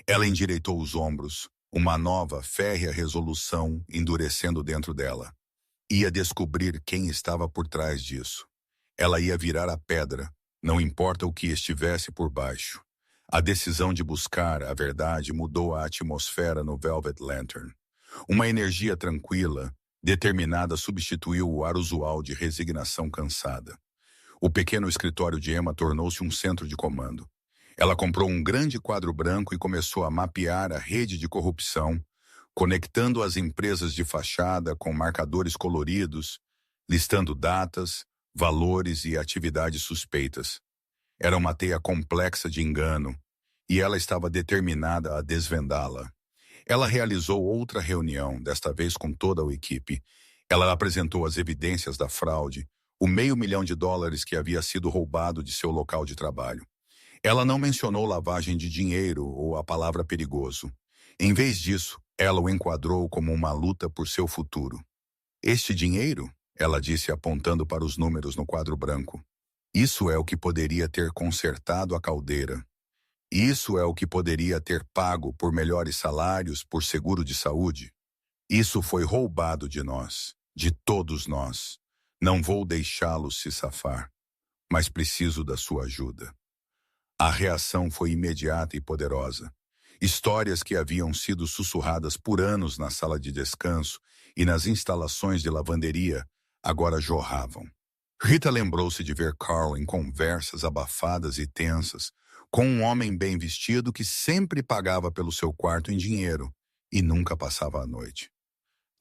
Ela endireitou os ombros, uma nova, férrea resolução endurecendo dentro dela. Ia descobrir quem estava por trás disso. Ela ia virar a pedra, não importa o que estivesse por baixo. A decisão de buscar a verdade mudou a atmosfera no Velvet Lantern. Uma energia tranquila, determinada substituiu o ar usual de resignação cansada. O pequeno escritório de Emma tornou-se um centro de comando. Ela comprou um grande quadro branco e começou a mapear a rede de corrupção, conectando as empresas de fachada com marcadores coloridos, listando datas, valores e atividades suspeitas. Era uma teia complexa de engano, e ela estava determinada a desvendá-la. Ela realizou outra reunião, desta vez com toda a equipe. Ela apresentou as evidências da fraude, o $500.000 que havia sido roubado de seu local de trabalho. Ela não mencionou lavagem de dinheiro ou a palavra perigoso. Em vez disso, ela o enquadrou como uma luta por seu futuro. Este dinheiro, ela disse apontando para os números no quadro branco, isso é o que poderia ter consertado a caldeira. Isso é o que poderia ter pago por melhores salários, por seguro de saúde. Isso foi roubado de nós, de todos nós. Não vou deixá-lo se safar, mas preciso da sua ajuda. A reação foi imediata e poderosa. Histórias que haviam sido sussurradas por anos na sala de descanso e nas instalações de lavanderia agora jorravam. Rita lembrou-se de ver Carl em conversas abafadas e tensas, com um homem bem vestido que sempre pagava pelo seu quarto em dinheiro e nunca passava a noite.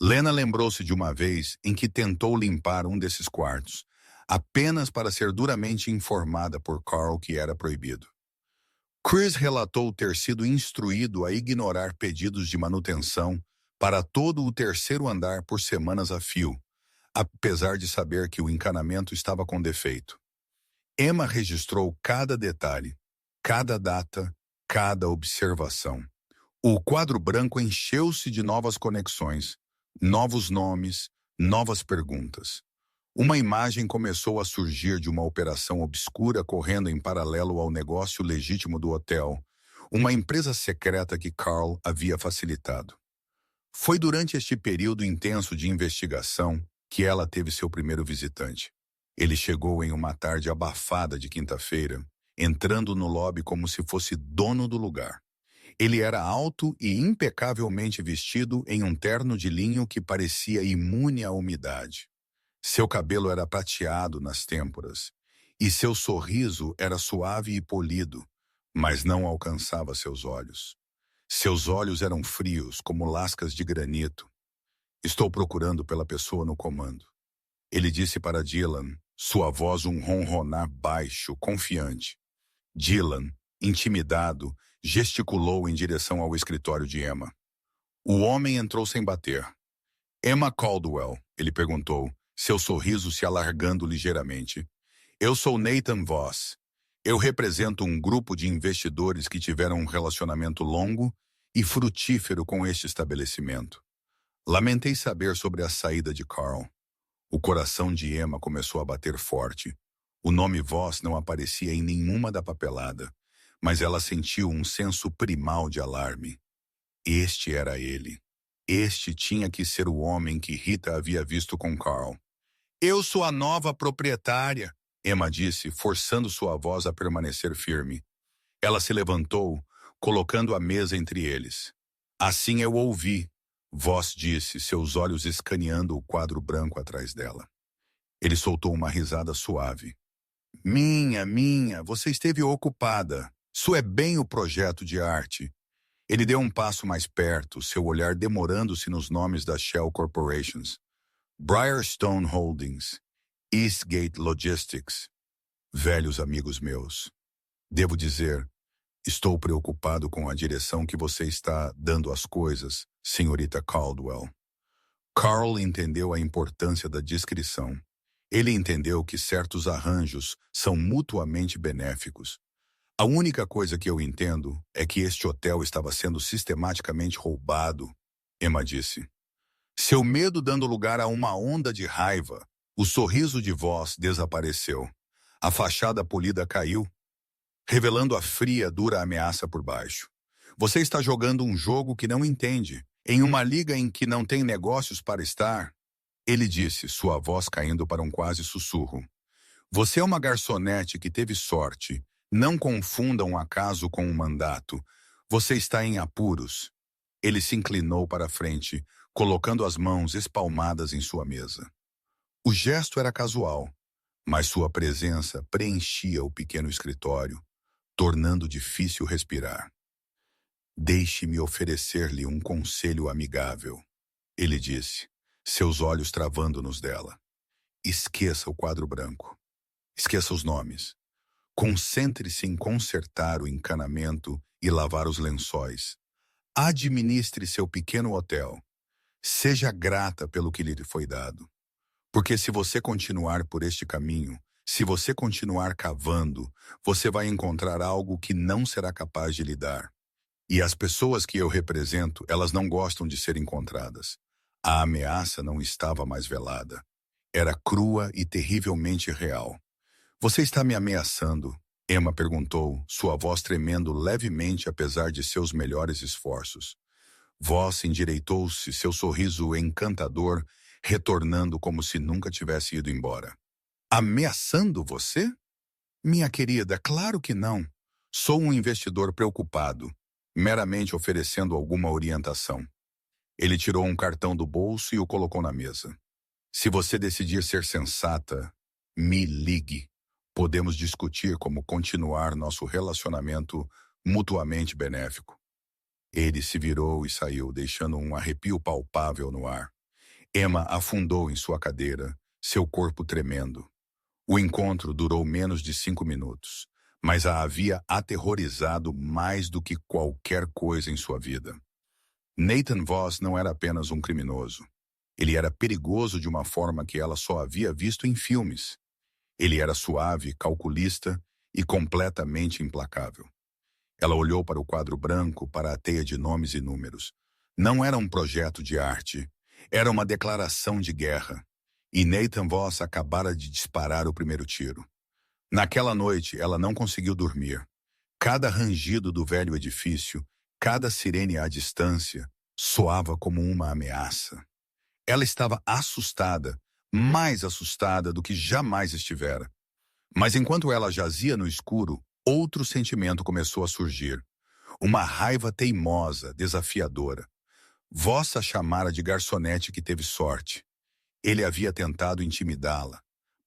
Lena lembrou-se de uma vez em que tentou limpar um desses quartos, apenas para ser duramente informada por Carl que era proibido. Chris relatou ter sido instruído a ignorar pedidos de manutenção para todo o terceiro andar por semanas a fio, apesar de saber que o encanamento estava com defeito. Emma registrou cada detalhe, cada data, cada observação. O quadro branco encheu-se de novas conexões, novos nomes, novas perguntas. Uma imagem começou a surgir de uma operação obscura correndo em paralelo ao negócio legítimo do hotel, uma empresa secreta que Carl havia facilitado. Foi durante este período intenso de investigação que ela teve seu primeiro visitante. Ele chegou em uma tarde abafada de quinta-feira, entrando no lobby como se fosse dono do lugar. Ele era alto e impecavelmente vestido em um terno de linho que parecia imune à umidade. Seu cabelo era prateado nas têmporas, e seu sorriso era suave e polido, mas não alcançava seus olhos. Seus olhos eram frios, como lascas de granito. Estou procurando pela pessoa no comando. Ele disse para Dylan, sua voz um ronronar baixo, confiante. Dylan, intimidado, gesticulou em direção ao escritório de Emma. O homem entrou sem bater. Emma Caldwell, ele perguntou, seu sorriso se alargando ligeiramente. Eu sou Nathan Voss. Eu represento um grupo de investidores que tiveram um relacionamento longo e frutífero com este estabelecimento. Lamentei saber sobre a saída de Carl. O coração de Emma começou a bater forte. O nome Voss não aparecia em nenhuma da papelada, mas ela sentiu um senso primal de alarme. Este era ele. Este tinha que ser o homem que Rita havia visto com Carl. Eu sou a nova proprietária, Emma disse, forçando sua voz a permanecer firme. Ela se levantou, colocando a mesa entre eles. Assim eu ouvi, Voss disse, seus olhos escaneando o quadro branco atrás dela. Ele soltou uma risada suave. Minha, você esteve ocupada. Isso é bem o projeto de arte. Ele deu um passo mais perto, seu olhar demorando-se nos nomes das Shell Corporations. Briarstone Holdings, Eastgate Logistics. Velhos amigos meus. Devo dizer, estou preocupado com a direção que você está dando às coisas, senhorita Caldwell. Carl entendeu a importância da discrição. Ele entendeu que certos arranjos são mutuamente benéficos. A única coisa que eu entendo é que este hotel estava sendo sistematicamente roubado, Emma disse. Seu medo dando lugar a uma onda de raiva. O sorriso de Voss desapareceu. A fachada polida caiu, revelando a fria, dura ameaça por baixo. Você está jogando um jogo que não entende, em uma liga em que não tem negócios para estar. Ele disse, sua voz caindo para um quase sussurro. Você é uma garçonete que teve sorte. Não confunda um acaso com um mandato. Você está em apuros. Ele se inclinou para a frente, colocando as mãos espalmadas em sua mesa. O gesto era casual, mas sua presença preenchia o pequeno escritório, tornando difícil respirar. Deixe-me oferecer-lhe um conselho amigável, ele disse, seus olhos travando nos dela. Esqueça o quadro branco. Esqueça os nomes. Concentre-se em consertar o encanamento e lavar os lençóis. Administre seu pequeno hotel. Seja grata pelo que lhe foi dado. Porque se você continuar por este caminho, se você continuar cavando, você vai encontrar algo que não será capaz de lhe dar. E as pessoas que eu represento, elas não gostam de ser encontradas. A ameaça não estava mais velada. Era crua e terrivelmente real. Você está me ameaçando? Emma perguntou, sua voz tremendo levemente apesar de seus melhores esforços. Voss endireitou-se, seu sorriso encantador, retornando como se nunca tivesse ido embora. Ameaçando você? Minha querida, claro que não. Sou um investidor preocupado, meramente oferecendo alguma orientação. Ele tirou um cartão do bolso e o colocou na mesa. Se você decidir ser sensata, me ligue. Podemos discutir como continuar nosso relacionamento mutuamente benéfico. Ele se virou e saiu, deixando um arrepio palpável no ar. Emma afundou em sua cadeira, seu corpo tremendo. O encontro durou menos de 5 minutos, mas a havia aterrorizado mais do que qualquer coisa em sua vida. Nathan Voss não era apenas um criminoso. Ele era perigoso de uma forma que ela só havia visto em filmes. Ele era suave, calculista e completamente implacável. Ela olhou para o quadro branco, para a teia de nomes e números. Não era um projeto de arte. Era uma declaração de guerra. E Nathan Voss acabara de disparar o primeiro tiro. Naquela noite, ela não conseguiu dormir. Cada rangido do velho edifício, cada sirene à distância, soava como uma ameaça. Ela estava assustada, mais assustada do que jamais estivera. Mas enquanto ela jazia no escuro, outro sentimento começou a surgir. Uma raiva teimosa, desafiadora. Voss a chamara de garçonete que teve sorte. Ele havia tentado intimidá-la,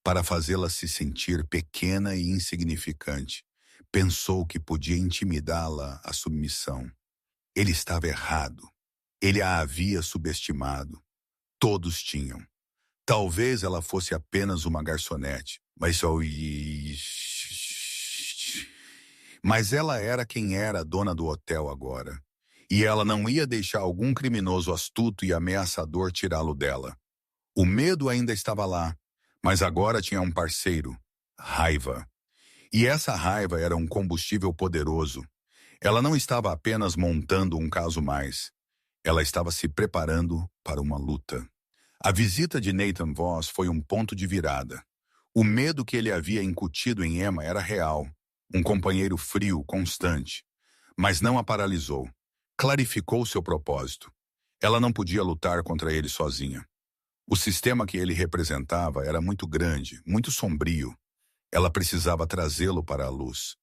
para fazê-la se sentir pequena e insignificante. Pensou que podia intimidá-la à submissão. Ele estava errado. Ele a havia subestimado. Todos tinham. Talvez ela fosse apenas uma garçonete, mas ela era quem era a dona do hotel agora. E ela não ia deixar algum criminoso astuto e ameaçador tirá-lo dela. O medo ainda estava lá, mas agora tinha um parceiro, raiva. E essa raiva era um combustível poderoso. Ela não estava apenas montando um caso mais. Ela estava se preparando para uma luta. A visita de Nathan Voss foi um ponto de virada. O medo que ele havia incutido em Emma era real, um companheiro frio, constante. Mas não a paralisou. Clarificou seu propósito. Ela não podia lutar contra ele sozinha. O sistema que ele representava era muito grande, muito sombrio. Ela precisava trazê-lo para a luz.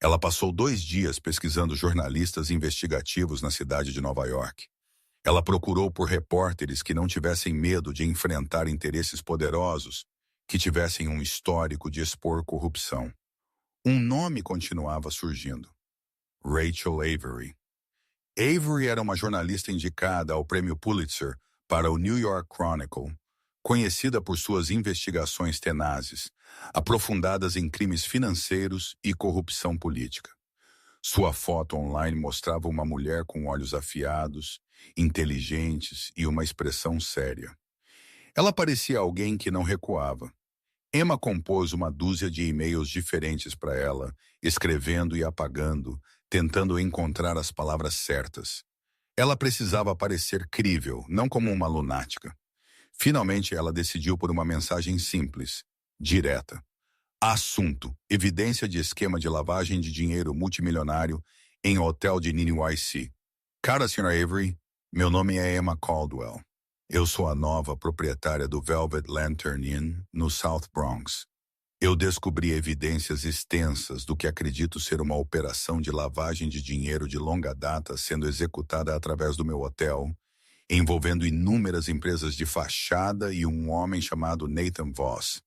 Ela passou 2 dias pesquisando jornalistas investigativos na cidade de Nova York. Ela procurou por repórteres que não tivessem medo de enfrentar interesses poderosos, que tivessem um histórico de expor corrupção. Um nome continuava surgindo: Rachel Avery. Avery era uma jornalista indicada ao prêmio Pulitzer para o New York Chronicle, conhecida por suas investigações tenazes, aprofundadas em crimes financeiros e corrupção política. Sua foto online mostrava uma mulher com olhos afiados, inteligentes e uma expressão séria. Ela parecia alguém que não recuava. Emma compôs uma dúzia de e-mails diferentes para ela, escrevendo e apagando, tentando encontrar as palavras certas. Ela precisava parecer crível, não como uma lunática. Finalmente, ela decidiu por uma mensagem simples, direta. Assunto: evidência de esquema de lavagem de dinheiro multimilionário em hotel de NYC. Cara, Sra. Avery, meu nome é Emma Caldwell. Eu sou a nova proprietária do Velvet Lantern Inn, no South Bronx. Eu descobri evidências extensas do que acredito ser uma operação de lavagem de dinheiro de longa data sendo executada através do meu hotel, envolvendo inúmeras empresas de fachada e um homem chamado Nathan Voss.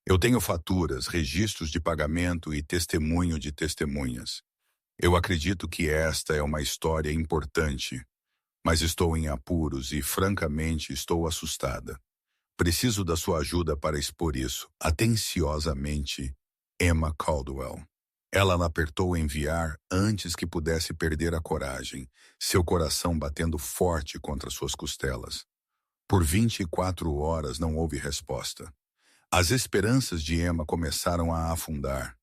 Eu tenho faturas, registros de pagamento e testemunho de testemunhas. Eu acredito que esta é uma história importante, mas estou em apuros e, francamente, estou assustada. Preciso da sua ajuda para expor isso. Atenciosamente, Emma Caldwell. Ela apertou enviar antes que pudesse perder a coragem, seu coração batendo forte contra suas costelas. Por 24 horas não houve resposta. As esperanças de Emma começaram a afundar.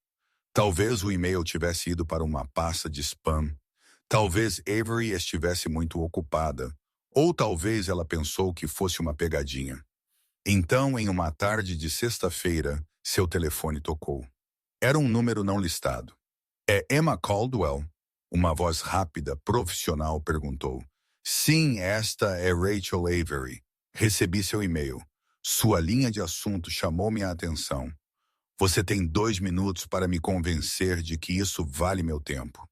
Talvez o e-mail tivesse ido para uma pasta de spam. Talvez Avery estivesse muito ocupada. Ou talvez ela pensou que fosse uma pegadinha. Então, em uma tarde de sexta-feira, seu telefone tocou. Era um número não listado. É Emma Caldwell? Uma voz rápida, profissional, perguntou. Sim, esta é Rachel Avery. Recebi seu e-mail. Sua linha de assunto chamou minha atenção. Você tem 2 minutos para me convencer de que isso vale meu tempo.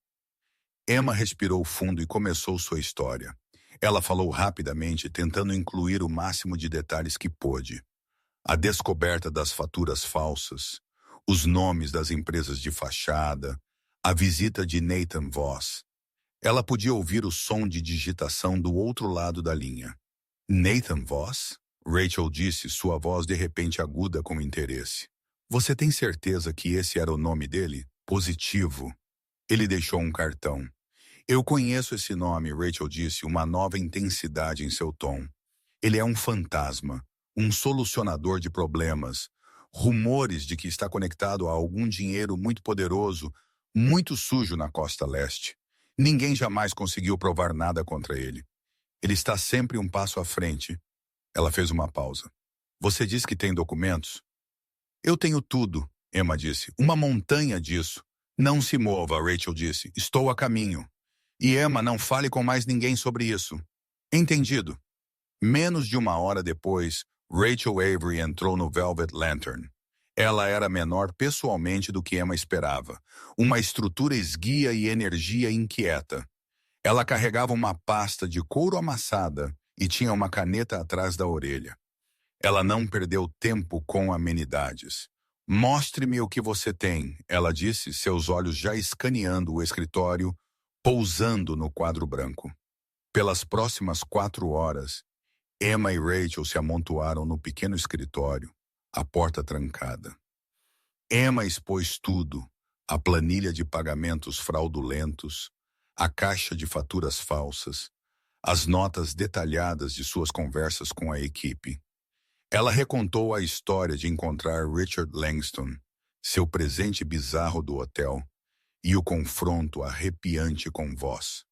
Emma respirou fundo e começou sua história. Ela falou rapidamente, tentando incluir o máximo de detalhes que pôde. A descoberta das faturas falsas, os nomes das empresas de fachada, a visita de Nathan Voss. Ela podia ouvir o som de digitação do outro lado da linha. Nathan Voss? Rachel disse, sua voz de repente aguda com interesse. Você tem certeza que esse era o nome dele? Positivo. Ele deixou um cartão. Eu conheço esse nome, Rachel disse, uma nova intensidade em seu tom. Ele é um fantasma, um solucionador de problemas, rumores de que está conectado a algum dinheiro muito poderoso, muito sujo na costa leste. Ninguém jamais conseguiu provar nada contra ele. Ele está sempre um passo à frente. Ela fez uma pausa. Você diz que tem documentos? Eu tenho tudo, Emma disse. Uma montanha disso. Não se mova, Rachel disse. Estou a caminho. E Emma, não fale com mais ninguém sobre isso. Entendido. Menos de 1 hora depois, Rachel Avery entrou no Velvet Lantern. Ela era menor pessoalmente do que Emma esperava. Uma estrutura esguia e energia inquieta. Ela carregava uma pasta de couro amassada e tinha uma caneta atrás da orelha. Ela não perdeu tempo com amenidades. Mostre-me o que você tem, ela disse, seus olhos já escaneando o escritório, pousando no quadro branco. Pelas próximas 4 horas, Emma e Rachel se amontoaram no pequeno escritório, a porta trancada. Emma expôs tudo, a planilha de pagamentos fraudulentos, a caixa de faturas falsas, as notas detalhadas de suas conversas com a equipe. Ela recontou a história de encontrar Richard Langston, seu presente bizarro do hotel, e o confronto arrepiante com Voss.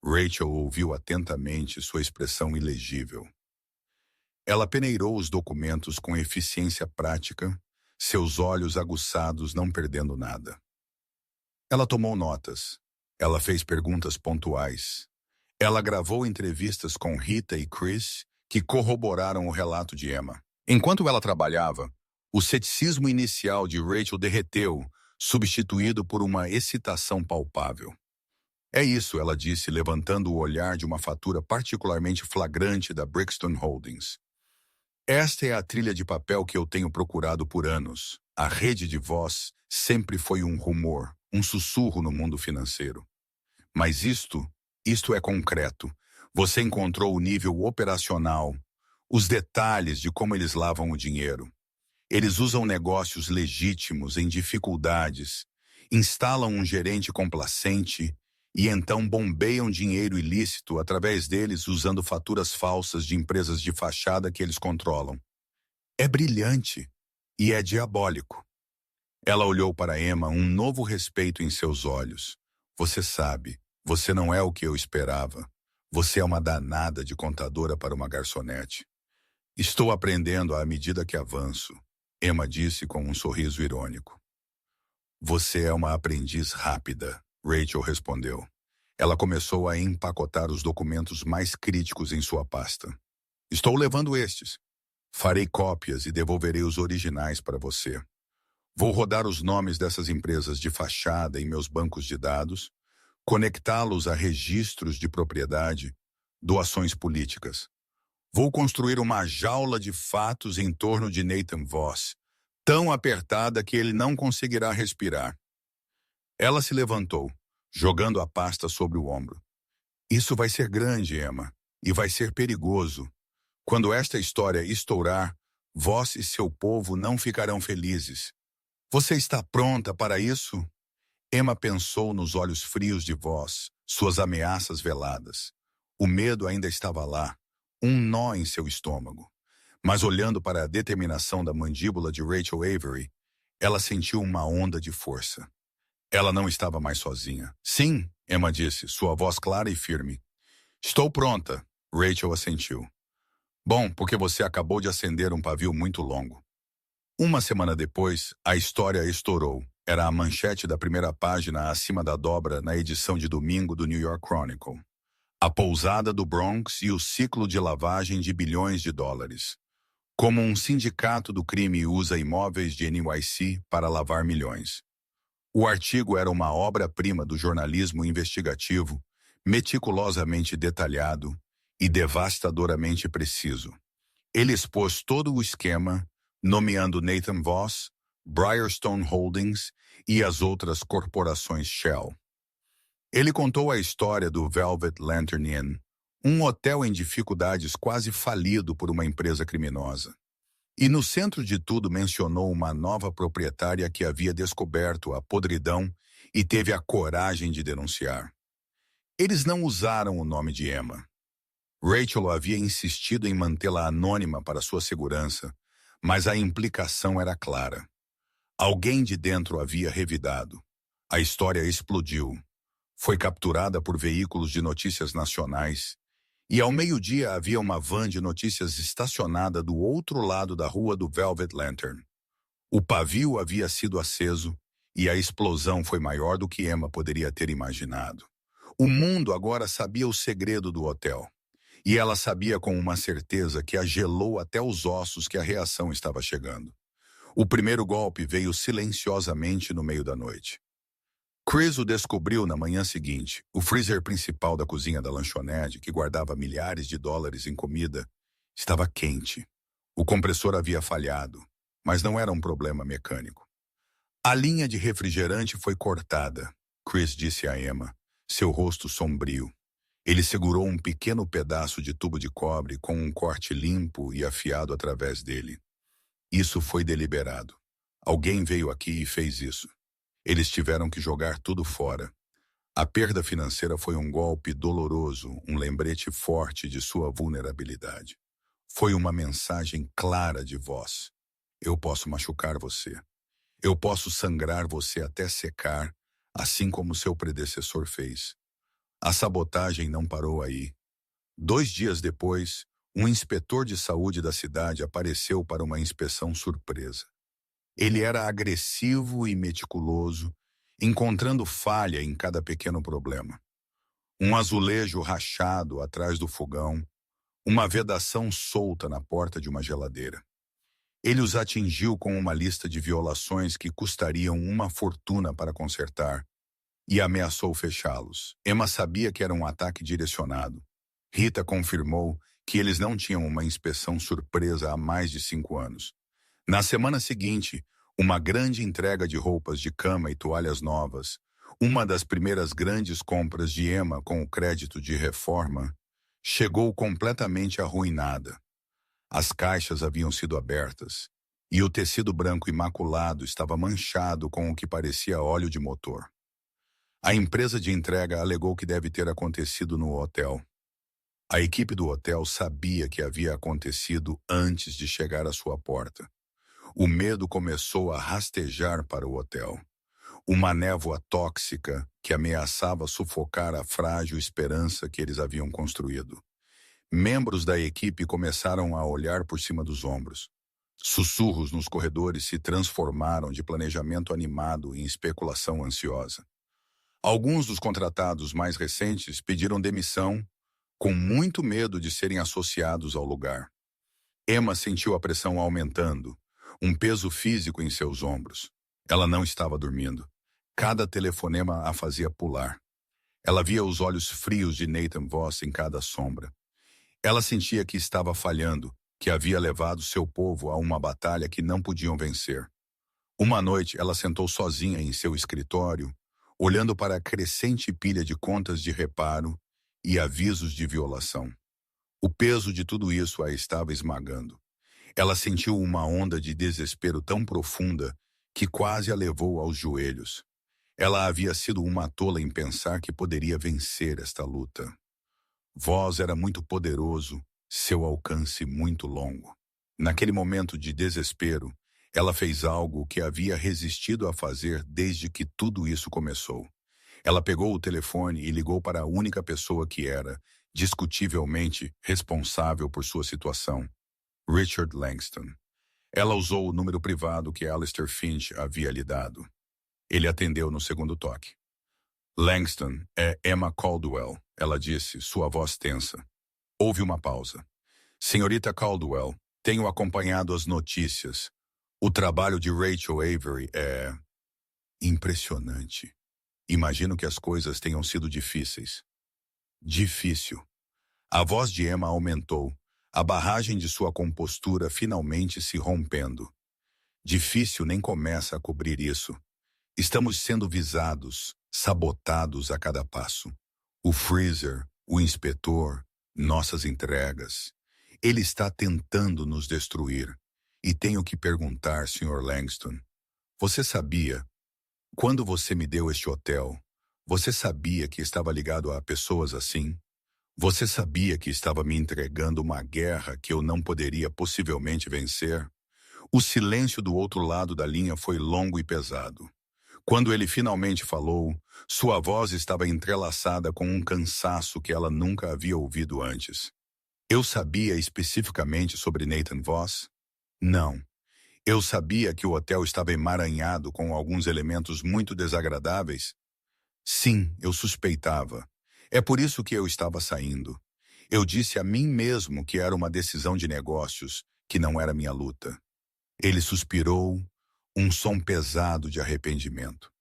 Rachel ouviu atentamente sua expressão ilegível. Ela peneirou os documentos com eficiência prática, seus olhos aguçados não perdendo nada. Ela tomou notas. Ela fez perguntas pontuais. Ela gravou entrevistas com Rita e Chris, que corroboraram o relato de Emma. Enquanto ela trabalhava, o ceticismo inicial de Rachel derreteu, substituído por uma excitação palpável. É isso, ela disse, levantando o olhar de uma fatura particularmente flagrante da Brixton Holdings. Esta é a trilha de papel que eu tenho procurado por anos. A rede de voz sempre foi um rumor, um sussurro no mundo financeiro. Mas isto é concreto. Você encontrou o nível operacional, os detalhes de como eles lavam o dinheiro. Eles usam negócios legítimos em dificuldades, instalam um gerente complacente e então bombeiam dinheiro ilícito através deles usando faturas falsas de empresas de fachada que eles controlam. É brilhante e é diabólico. Ela olhou para Emma, um novo respeito em seus olhos. Você sabe, você não é o que eu esperava. Você é uma danada de contadora para uma garçonete. Estou aprendendo à medida que avanço, Emma disse com um sorriso irônico. Você é uma aprendiz rápida, Rachel respondeu. Ela começou a empacotar os documentos mais críticos em sua pasta. Estou levando estes. Farei cópias e devolverei os originais para você. Vou rodar os nomes dessas empresas de fachada em meus bancos de dados, conectá-los a registros de propriedade, doações políticas. Vou construir uma jaula de fatos em torno de Nathan Voss, tão apertada que ele não conseguirá respirar. Ela se levantou, jogando a pasta sobre o ombro. Isso vai ser grande, Emma, e vai ser perigoso. Quando esta história estourar, Voss e seu povo não ficarão felizes. Você está pronta para isso? Emma pensou nos olhos frios de Voss, suas ameaças veladas. O medo ainda estava lá, um nó em seu estômago. Mas olhando para a determinação da mandíbula de Rachel Avery, ela sentiu uma onda de força. Ela não estava mais sozinha. Sim, Emma disse, sua voz clara e firme. Estou pronta, Rachel assentiu. Bom, porque você acabou de acender um pavio muito longo. Uma semana depois, a história estourou. Era a manchete da primeira página acima da dobra na edição de domingo do New York Chronicle. A pousada do Bronx e o ciclo de lavagem de bilhões de dólares. Como um sindicato do crime usa imóveis de NYC para lavar milhões. O artigo era uma obra-prima do jornalismo investigativo, meticulosamente detalhado e devastadoramente preciso. Ele expôs todo o esquema, nomeando Nathan Voss, Brierstone Holdings e as outras corporações Shell. Ele contou a história do Velvet Lantern Inn, um hotel em dificuldades quase falido por uma empresa criminosa. E no centro de tudo mencionou uma nova proprietária que havia descoberto a podridão e teve a coragem de denunciar. Eles não usaram o nome de Emma. Rachel havia insistido em mantê-la anônima para sua segurança, mas a implicação era clara. Alguém de dentro havia revidado. A história explodiu. Foi capturada por veículos de notícias nacionais e ao meio-dia havia uma van de notícias estacionada do outro lado da rua do Velvet Lantern. O pavio havia sido aceso e a explosão foi maior do que Emma poderia ter imaginado. O mundo agora sabia o segredo do hotel. E ela sabia com uma certeza que a gelou até os ossos que a reação estava chegando. O primeiro golpe veio silenciosamente no meio da noite. Chris o descobriu na manhã seguinte. O freezer principal da cozinha da lanchonete, que guardava milhares de dólares em comida, estava quente. O compressor havia falhado, mas não era um problema mecânico. A linha de refrigerante foi cortada, Chris disse a Emma, seu rosto sombrio. Ele segurou um pequeno pedaço de tubo de cobre com um corte limpo e afiado através dele. Isso foi deliberado. Alguém veio aqui e fez isso. Eles tiveram que jogar tudo fora. A perda financeira foi um golpe doloroso, um lembrete forte de sua vulnerabilidade. Foi uma mensagem clara de voz. Eu posso machucar você. Eu posso sangrar você até secar, assim como seu predecessor fez. A sabotagem não parou aí. 2 dias depois, Um inspetor de saúde da cidade apareceu para uma inspeção surpresa. Ele era agressivo e meticuloso, encontrando falha em cada pequeno problema. Um azulejo rachado atrás do fogão, uma vedação solta na porta de uma geladeira. Ele os atingiu com uma lista de violações que custariam uma fortuna para consertar e ameaçou fechá-los. Emma sabia que era um ataque direcionado. Rita confirmou que eles não tinham uma inspeção surpresa há mais de 5 anos. Na semana seguinte, uma grande entrega de roupas de cama e toalhas novas, uma das primeiras grandes compras de Emma com o crédito de reforma, chegou completamente arruinada. As caixas haviam sido abertas, e o tecido branco imaculado estava manchado com o que parecia óleo de motor. A empresa de entrega alegou que deve ter acontecido no hotel. A equipe do hotel sabia que havia acontecido antes de chegar à sua porta. O medo começou a rastejar para o hotel. Uma névoa tóxica que ameaçava sufocar a frágil esperança que eles haviam construído. Membros da equipe começaram a olhar por cima dos ombros. Sussurros nos corredores se transformaram de planejamento animado em especulação ansiosa. Alguns dos contratados mais recentes pediram demissão, com muito medo de serem associados ao lugar. Emma sentiu a pressão aumentando, um peso físico em seus ombros. Ela não estava dormindo. Cada telefonema a fazia pular. Ela via os olhos frios de Nathan Voss em cada sombra. Ela sentia que estava falhando, que havia levado seu povo a uma batalha que não podiam vencer. Uma noite, ela sentou sozinha em seu escritório, olhando para a crescente pilha de contas de reparo e avisos de violação. O peso de tudo isso a estava esmagando. Ela sentiu uma onda de desespero tão profunda que quase a levou aos joelhos. Ela havia sido uma tola em pensar que poderia vencer esta luta. Voz era muito poderoso, seu alcance muito longo. Naquele momento de desespero, ela fez algo que havia resistido a fazer desde que tudo isso começou. Ela pegou o telefone e ligou para a única pessoa que era, discutivelmente, responsável por sua situação, Richard Langston. Ela usou o número privado que Alistair Finch havia lhe dado. Ele atendeu no segundo toque. Langston, é Emma Caldwell, ela disse, sua voz tensa. Houve uma pausa. Senhorita Caldwell, tenho acompanhado as notícias. O trabalho de Rachel Avery é impressionante. Imagino que as coisas tenham sido difíceis. Difícil. A voz de Emma aumentou, a barragem de sua compostura finalmente se rompendo. Difícil nem começa a cobrir isso. Estamos sendo visados, sabotados a cada passo. O freezer, o inspetor, nossas entregas. Ele está tentando nos destruir. E tenho que perguntar, Sr. Langston, você sabia, quando você me deu este hotel, você sabia que estava ligado a pessoas assim? Você sabia que estava me entregando uma guerra que eu não poderia possivelmente vencer? O silêncio do outro lado da linha foi longo e pesado. Quando ele finalmente falou, sua voz estava entrelaçada com um cansaço que ela nunca havia ouvido antes. Eu sabia especificamente sobre Nathan Voss? Não. Eu sabia que o hotel estava emaranhado com alguns elementos muito desagradáveis? Sim, eu suspeitava. É por isso que eu estava saindo. Eu disse a mim mesmo que era uma decisão de negócios, que não era minha luta. Ele suspirou, um som pesado de arrependimento.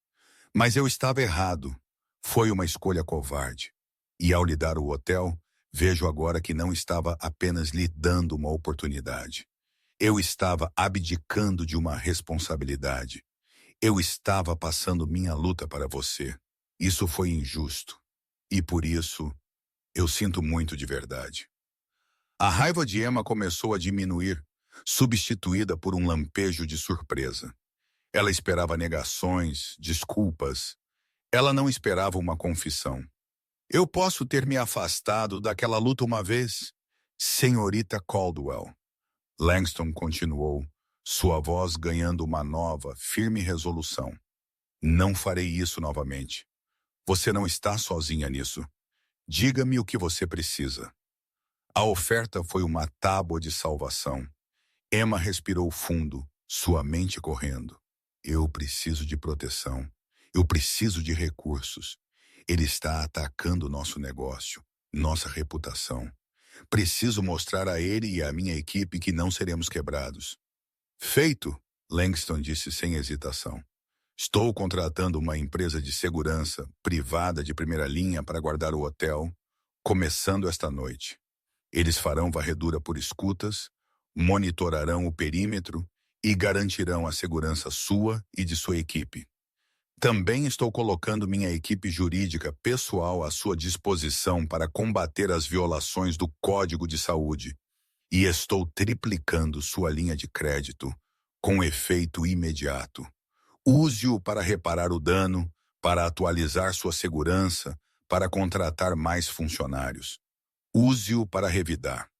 Mas eu estava errado. Foi uma escolha covarde. E ao lhe dar o hotel, vejo agora que não estava apenas lhe dando uma oportunidade. Eu estava abdicando de uma responsabilidade. Eu estava passando minha luta para você. Isso foi injusto. E por isso, eu sinto muito de verdade. A raiva de Emma começou a diminuir, substituída por um lampejo de surpresa. Ela esperava negações, desculpas. Ela não esperava uma confissão. Eu posso ter me afastado daquela luta uma vez? Senhorita Caldwell. Langston continuou, sua voz ganhando uma nova, firme resolução. Não farei isso novamente. Você não está sozinha nisso. Diga-me o que você precisa. A oferta foi uma tábua de salvação. Emma respirou fundo, sua mente correndo. Eu preciso de proteção. Eu preciso de recursos. Ele está atacando nosso negócio, nossa reputação. Preciso mostrar a ele e à minha equipe que não seremos quebrados. Feito, Langston disse sem hesitação. Estou contratando uma empresa de segurança privada de primeira linha para guardar o hotel, começando esta noite. Eles farão varredura por escutas, monitorarão o perímetro e garantirão a segurança sua e de sua equipe. Também estou colocando minha equipe jurídica pessoal à sua disposição para combater as violações do Código de Saúde e estou triplicando sua linha de crédito com efeito imediato. Use-o para reparar o dano, para atualizar sua segurança, para contratar mais funcionários. Use-o para revidar.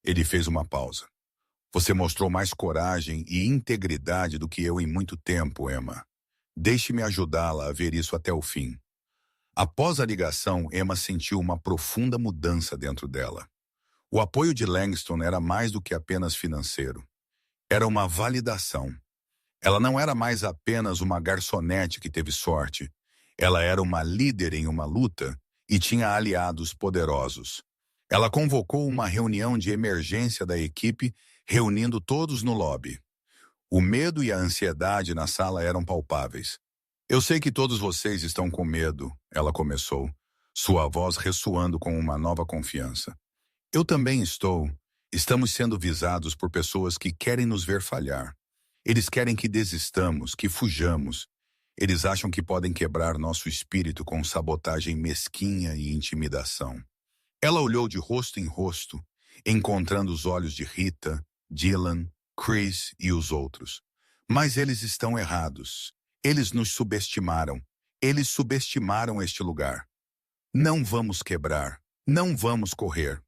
Ele fez uma pausa. Você mostrou mais coragem e integridade do que eu em muito tempo, Emma. Deixe-me ajudá-la a ver isso até o fim. Após a ligação, Emma sentiu uma profunda mudança dentro dela. O apoio de Langston era mais do que apenas financeiro. Era uma validação. Ela não era mais apenas uma garçonete que teve sorte. Ela era uma líder em uma luta e tinha aliados poderosos. Ela convocou uma reunião de emergência da equipe, reunindo todos no lobby. O medo e a ansiedade na sala eram palpáveis. Eu sei que todos vocês estão com medo, ela começou, sua voz ressoando com uma nova confiança. Eu também estou. Estamos sendo visados por pessoas que querem nos ver falhar. Eles querem que desistamos, que fujamos. Eles acham que podem quebrar nosso espírito com sabotagem mesquinha e intimidação. Ela olhou de rosto em rosto, encontrando os olhos de Rita, Dylan, Chris e os outros. Mas eles estão errados. Eles nos subestimaram. Eles subestimaram este lugar. Não vamos quebrar. Não vamos correr.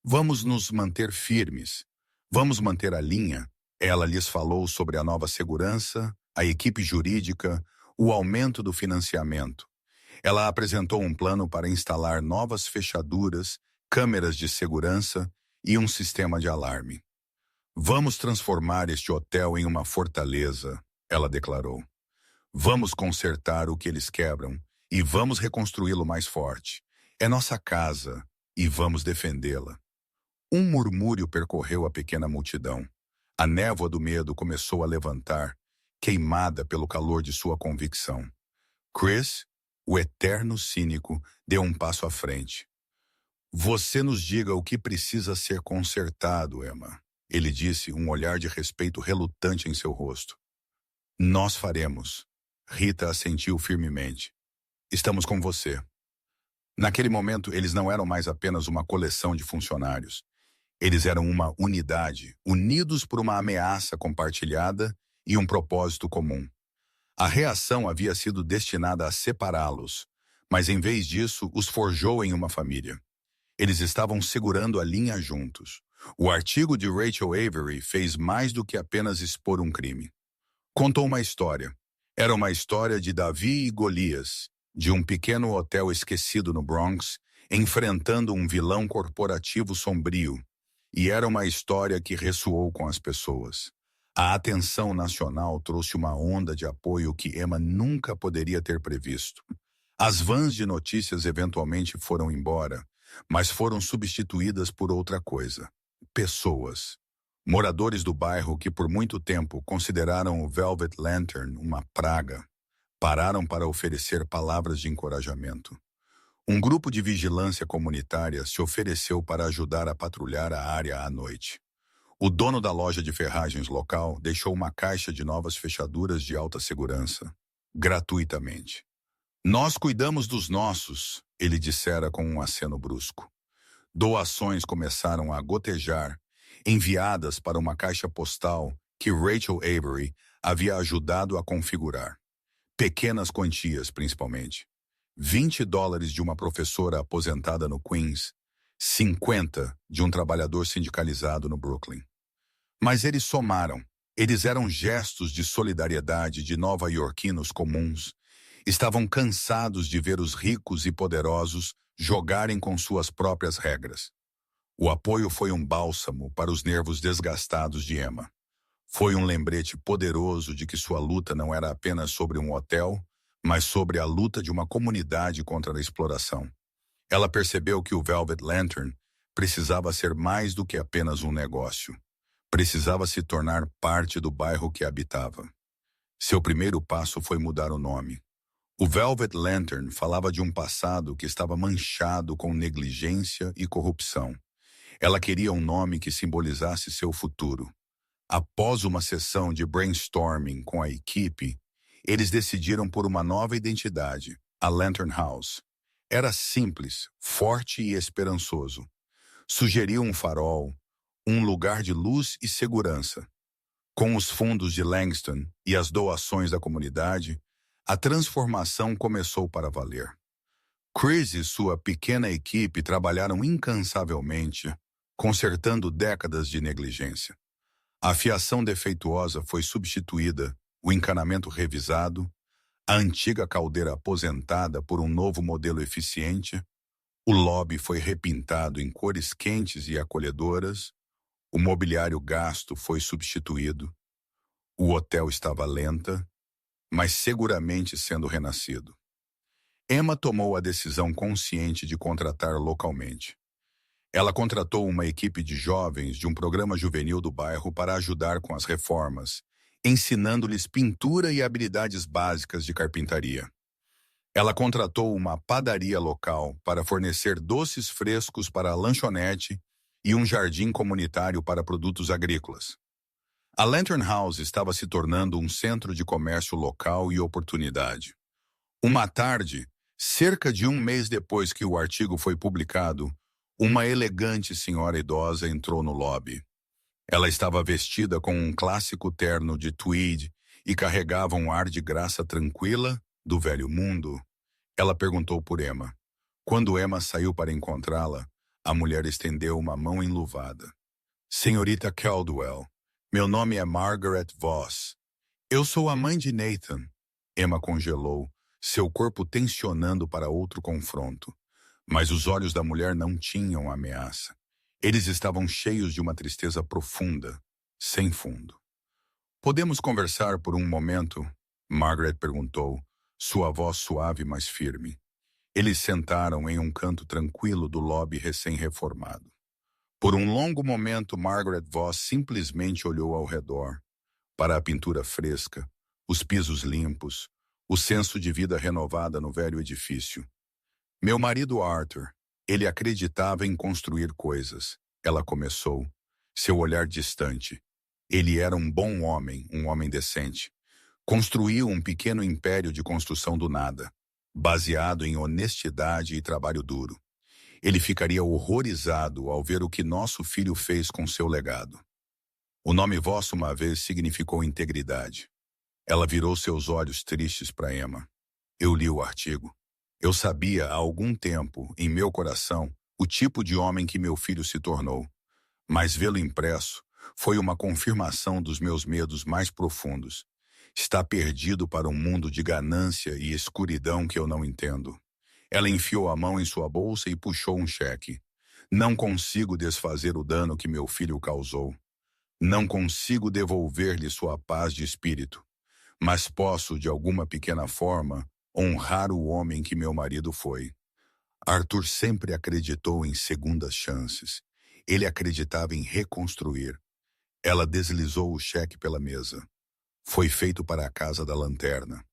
Vamos nos manter firmes. Vamos manter a linha. Ela lhes falou sobre a nova segurança, a equipe jurídica, o aumento do financiamento. Ela apresentou um plano para instalar novas fechaduras, câmeras de segurança e um sistema de alarme. Vamos transformar este hotel em uma fortaleza, ela declarou. Vamos consertar o que eles quebram e vamos reconstruí-lo mais forte. É nossa casa e vamos defendê-la. Um murmúrio percorreu a pequena multidão. A névoa do medo começou a levantar, queimada pelo calor de sua convicção. Chris, o eterno cínico, deu um passo à frente. Você nos diga o que precisa ser consertado, Emma. Ele disse, um olhar de respeito relutante em seu rosto. Nós faremos. Rita assentiu firmemente. Estamos com você. Naquele momento, eles não eram mais apenas uma coleção de funcionários. Eles eram uma unidade, unidos por uma ameaça compartilhada e um propósito comum. A reação havia sido destinada a separá-los, mas em vez disso, os forjou em uma família. Eles estavam segurando a linha juntos. O artigo de Rachel Avery fez mais do que apenas expor um crime. Contou uma história. Era uma história de Davi e Golias, de um pequeno hotel esquecido no Bronx, enfrentando um vilão corporativo sombrio. E era uma história que ressoou com as pessoas. A atenção nacional trouxe uma onda de apoio que Emma nunca poderia ter previsto. As vans de notícias eventualmente foram embora, mas foram substituídas por outra coisa. Pessoas. Moradores do bairro que por muito tempo consideraram o Velvet Lantern uma praga, pararam para oferecer palavras de encorajamento. Um grupo de vigilância comunitária se ofereceu para ajudar a patrulhar a área à noite. O dono da loja de ferragens local deixou uma caixa de novas fechaduras de alta segurança, gratuitamente. Nós cuidamos dos nossos, ele dissera com um aceno brusco. Doações começaram a gotejar, enviadas para uma caixa postal que Rachel Avery havia ajudado a configurar. Pequenas quantias, principalmente. $20 de uma professora aposentada no Queens, 50 de um trabalhador sindicalizado no Brooklyn. Mas eles somaram. Eles eram gestos de solidariedade de nova-iorquinos comuns. Estavam cansados de ver os ricos e poderosos jogarem com suas próprias regras. O apoio foi um bálsamo para os nervos desgastados de Emma. Foi um lembrete poderoso de que sua luta não era apenas sobre um hotel, mas sobre a luta de uma comunidade contra a exploração. Ela percebeu que o Velvet Lantern precisava ser mais do que apenas um negócio. Precisava se tornar parte do bairro que habitava. Seu primeiro passo foi mudar o nome. O Velvet Lantern falava de um passado que estava manchado com negligência e corrupção. Ela queria um nome que simbolizasse seu futuro. Após uma sessão de brainstorming com a equipe, eles decidiram por uma nova identidade, a Lantern House. Era simples, forte e esperançoso. Sugeriu um farol, um lugar de luz e segurança. Com os fundos de Langston e as doações da comunidade, a transformação começou para valer. Chris e sua pequena equipe trabalharam incansavelmente, consertando décadas de negligência. A fiação defeituosa foi substituída, o encanamento revisado, a antiga caldeira aposentada por um novo modelo eficiente, o lobby foi repintado em cores quentes e acolhedoras, o mobiliário gasto foi substituído, o hotel estava lenta, mas seguramente sendo renascido. Emma tomou a decisão consciente de contratar localmente. Ela contratou uma equipe de jovens de um programa juvenil do bairro para ajudar com as reformas, ensinando-lhes pintura e habilidades básicas de carpintaria. Ela contratou uma padaria local para fornecer doces frescos para a lanchonete e um jardim comunitário para produtos agrícolas. A Lantern House estava se tornando um centro de comércio local e oportunidade. Uma tarde, cerca de um mês depois que o artigo foi publicado, uma elegante senhora idosa entrou no lobby. Ela estava vestida com um clássico terno de tweed e carregava um ar de graça tranquila do velho mundo. Ela perguntou por Emma. Quando Emma saiu para encontrá-la, a mulher estendeu uma mão enluvada. Senhorita Caldwell, meu nome é Margaret Voss. Eu sou a mãe de Nathan. Emma congelou, seu corpo tensionando para outro confronto. Mas os olhos da mulher não tinham ameaça. Eles estavam cheios de uma tristeza profunda, sem fundo. Podemos conversar por um momento? Margaret perguntou, sua voz suave mas firme. Eles sentaram em um canto tranquilo do lobby recém-reformado. Por um longo momento, Margaret Voss simplesmente olhou ao redor, para a pintura fresca, os pisos limpos, o senso de vida renovada no velho edifício. Meu marido Arthur, ele acreditava em construir coisas. Ela começou, seu olhar distante. Ele era um bom homem, um homem decente. Construiu um pequeno império de construção do nada, baseado em honestidade e trabalho duro. Ele ficaria horrorizado ao ver o que nosso filho fez com seu legado. O nome vosso uma vez significou integridade. Ela virou seus olhos tristes para Emma. Eu li o artigo. Eu sabia há algum tempo, em meu coração, o tipo de homem que meu filho se tornou. Mas vê-lo impresso foi uma confirmação dos meus medos mais profundos. Está perdido para um mundo de ganância e escuridão que eu não entendo. Ela enfiou a mão em sua bolsa e puxou um cheque. Não consigo desfazer o dano que meu filho causou. Não consigo devolver-lhe sua paz de espírito. Mas posso, de alguma pequena forma, honrar o homem que meu marido foi. Arthur sempre acreditou em segundas chances. Ele acreditava em reconstruir. Ela deslizou o cheque pela mesa. Foi feito para a Casa da Lanterna.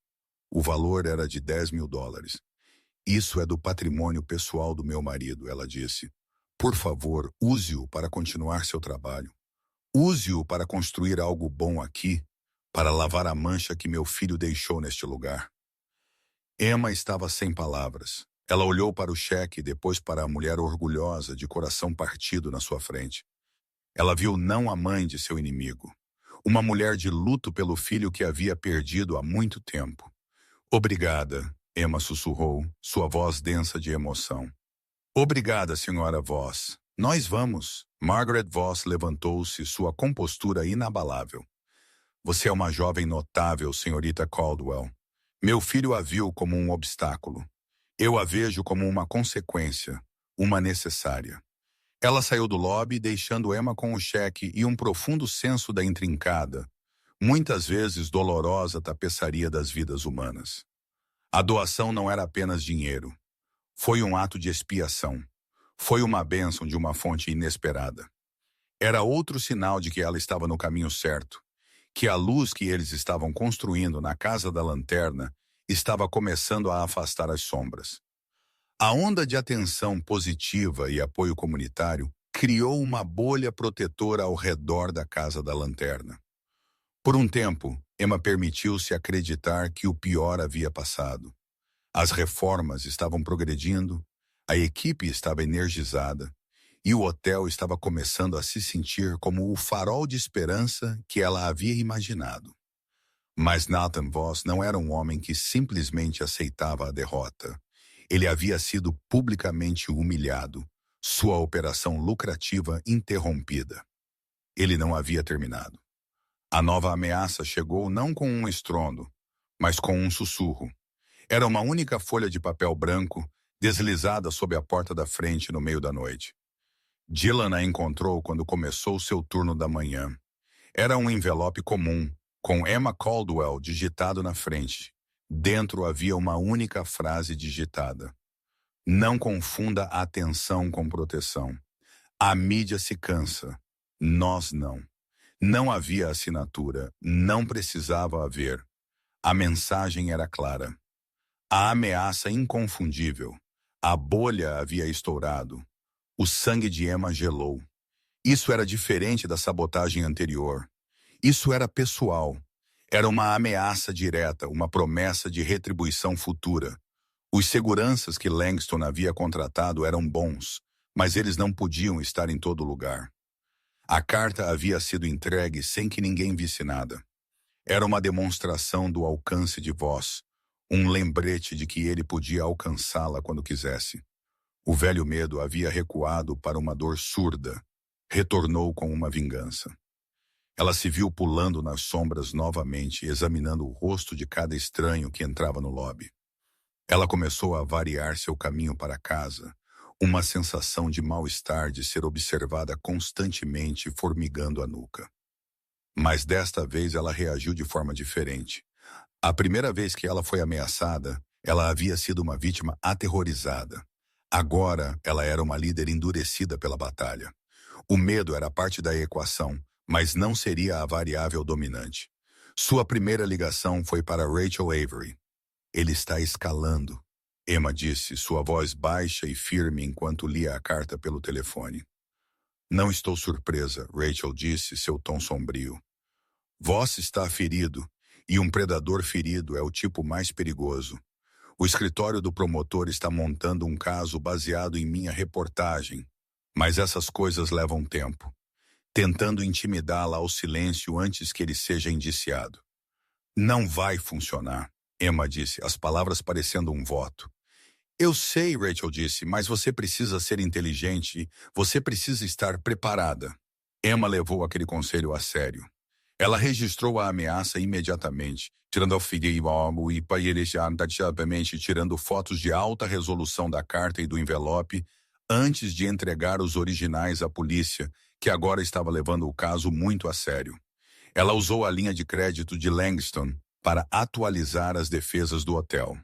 O valor era de $10.000. Isso é do patrimônio pessoal do meu marido, ela disse. Por favor, use-o para continuar seu trabalho. Use-o para construir algo bom aqui, para lavar a mancha que meu filho deixou neste lugar. Emma estava sem palavras. Ela olhou para o cheque e depois para a mulher orgulhosa, de coração partido na sua frente. Ela viu não a mãe de seu inimigo. Uma mulher de luto pelo filho que havia perdido há muito tempo. Obrigada, Emma sussurrou, sua voz densa de emoção. Obrigada, senhora Voss. Nós vamos. Margaret Voss levantou-se, sua compostura inabalável. Você é uma jovem notável, senhorita Caldwell. Meu filho a viu como um obstáculo. Eu a vejo como uma consequência, uma necessária. Ela saiu do lobby, deixando Emma com o cheque e um profundo senso da intrincada, muitas vezes dolorosa tapeçaria das vidas humanas. A doação não era apenas dinheiro. Foi um ato de expiação. Foi uma bênção de uma fonte inesperada. Era outro sinal de que ela estava no caminho certo, que a luz que eles estavam construindo na Casa da Lanterna estava começando a afastar as sombras. A onda de atenção positiva e apoio comunitário criou uma bolha protetora ao redor da Casa da Lanterna. Por um tempo, Emma permitiu-se acreditar que o pior havia passado. As reformas estavam progredindo, a equipe estava energizada e o hotel estava começando a se sentir como o farol de esperança que ela havia imaginado. Mas Nathan Voss não era um homem que simplesmente aceitava a derrota. Ele havia sido publicamente humilhado, sua operação lucrativa interrompida. Ele não havia terminado. A nova ameaça chegou não com um estrondo, mas com um sussurro. Era uma única folha de papel branco deslizada sob a porta da frente no meio da noite. Dylan a encontrou quando começou seu turno da manhã. Era um envelope comum, com Emma Caldwell digitado na frente. Dentro havia uma única frase digitada. Não confunda atenção com proteção. A mídia se cansa. Nós não. Não havia assinatura. Não precisava haver. A mensagem era clara. A ameaça inconfundível. A bolha havia estourado. O sangue de Emma gelou. Isso era diferente da sabotagem anterior. Isso era pessoal. Era uma ameaça direta, uma promessa de retribuição futura. Os seguranças que Langston havia contratado eram bons, mas eles não podiam estar em todo lugar. A carta havia sido entregue sem que ninguém visse nada. Era uma demonstração do alcance de Voss, um lembrete de que ele podia alcançá-la quando quisesse. O velho medo havia recuado para uma dor surda. Retornou com uma vingança. Ela se viu pulando nas sombras novamente, examinando o rosto de cada estranho que entrava no lobby. Ela começou a variar seu caminho para casa, uma sensação de mal-estar de ser observada constantemente formigando a nuca. Mas desta vez ela reagiu de forma diferente. A primeira vez que ela foi ameaçada, ela havia sido uma vítima aterrorizada. Agora, ela era uma líder endurecida pela batalha. O medo era parte da equação, mas não seria a variável dominante. Sua primeira ligação foi para Rachel Avery. Ele está escalando, Emma disse, sua voz baixa e firme enquanto lia a carta pelo telefone. Não estou surpresa, Rachel disse, seu tom sombrio. Voss está ferido, e um predador ferido é o tipo mais perigoso. O escritório do promotor está montando um caso baseado em minha reportagem, mas essas coisas levam tempo. Tentando intimidá-la ao silêncio antes que ele seja indiciado. Não vai funcionar, Emma disse, as palavras parecendo um voto. Eu sei, Rachel disse, mas você precisa ser inteligente, você precisa estar preparada. Emma levou aquele conselho a sério. Ela registrou a ameaça imediatamente, tirando tirando fotos de alta resolução da carta e do envelope, antes de entregar os originais à polícia, que agora estava levando o caso muito a sério. Ela usou a linha de crédito de Langston para atualizar as defesas do hotel.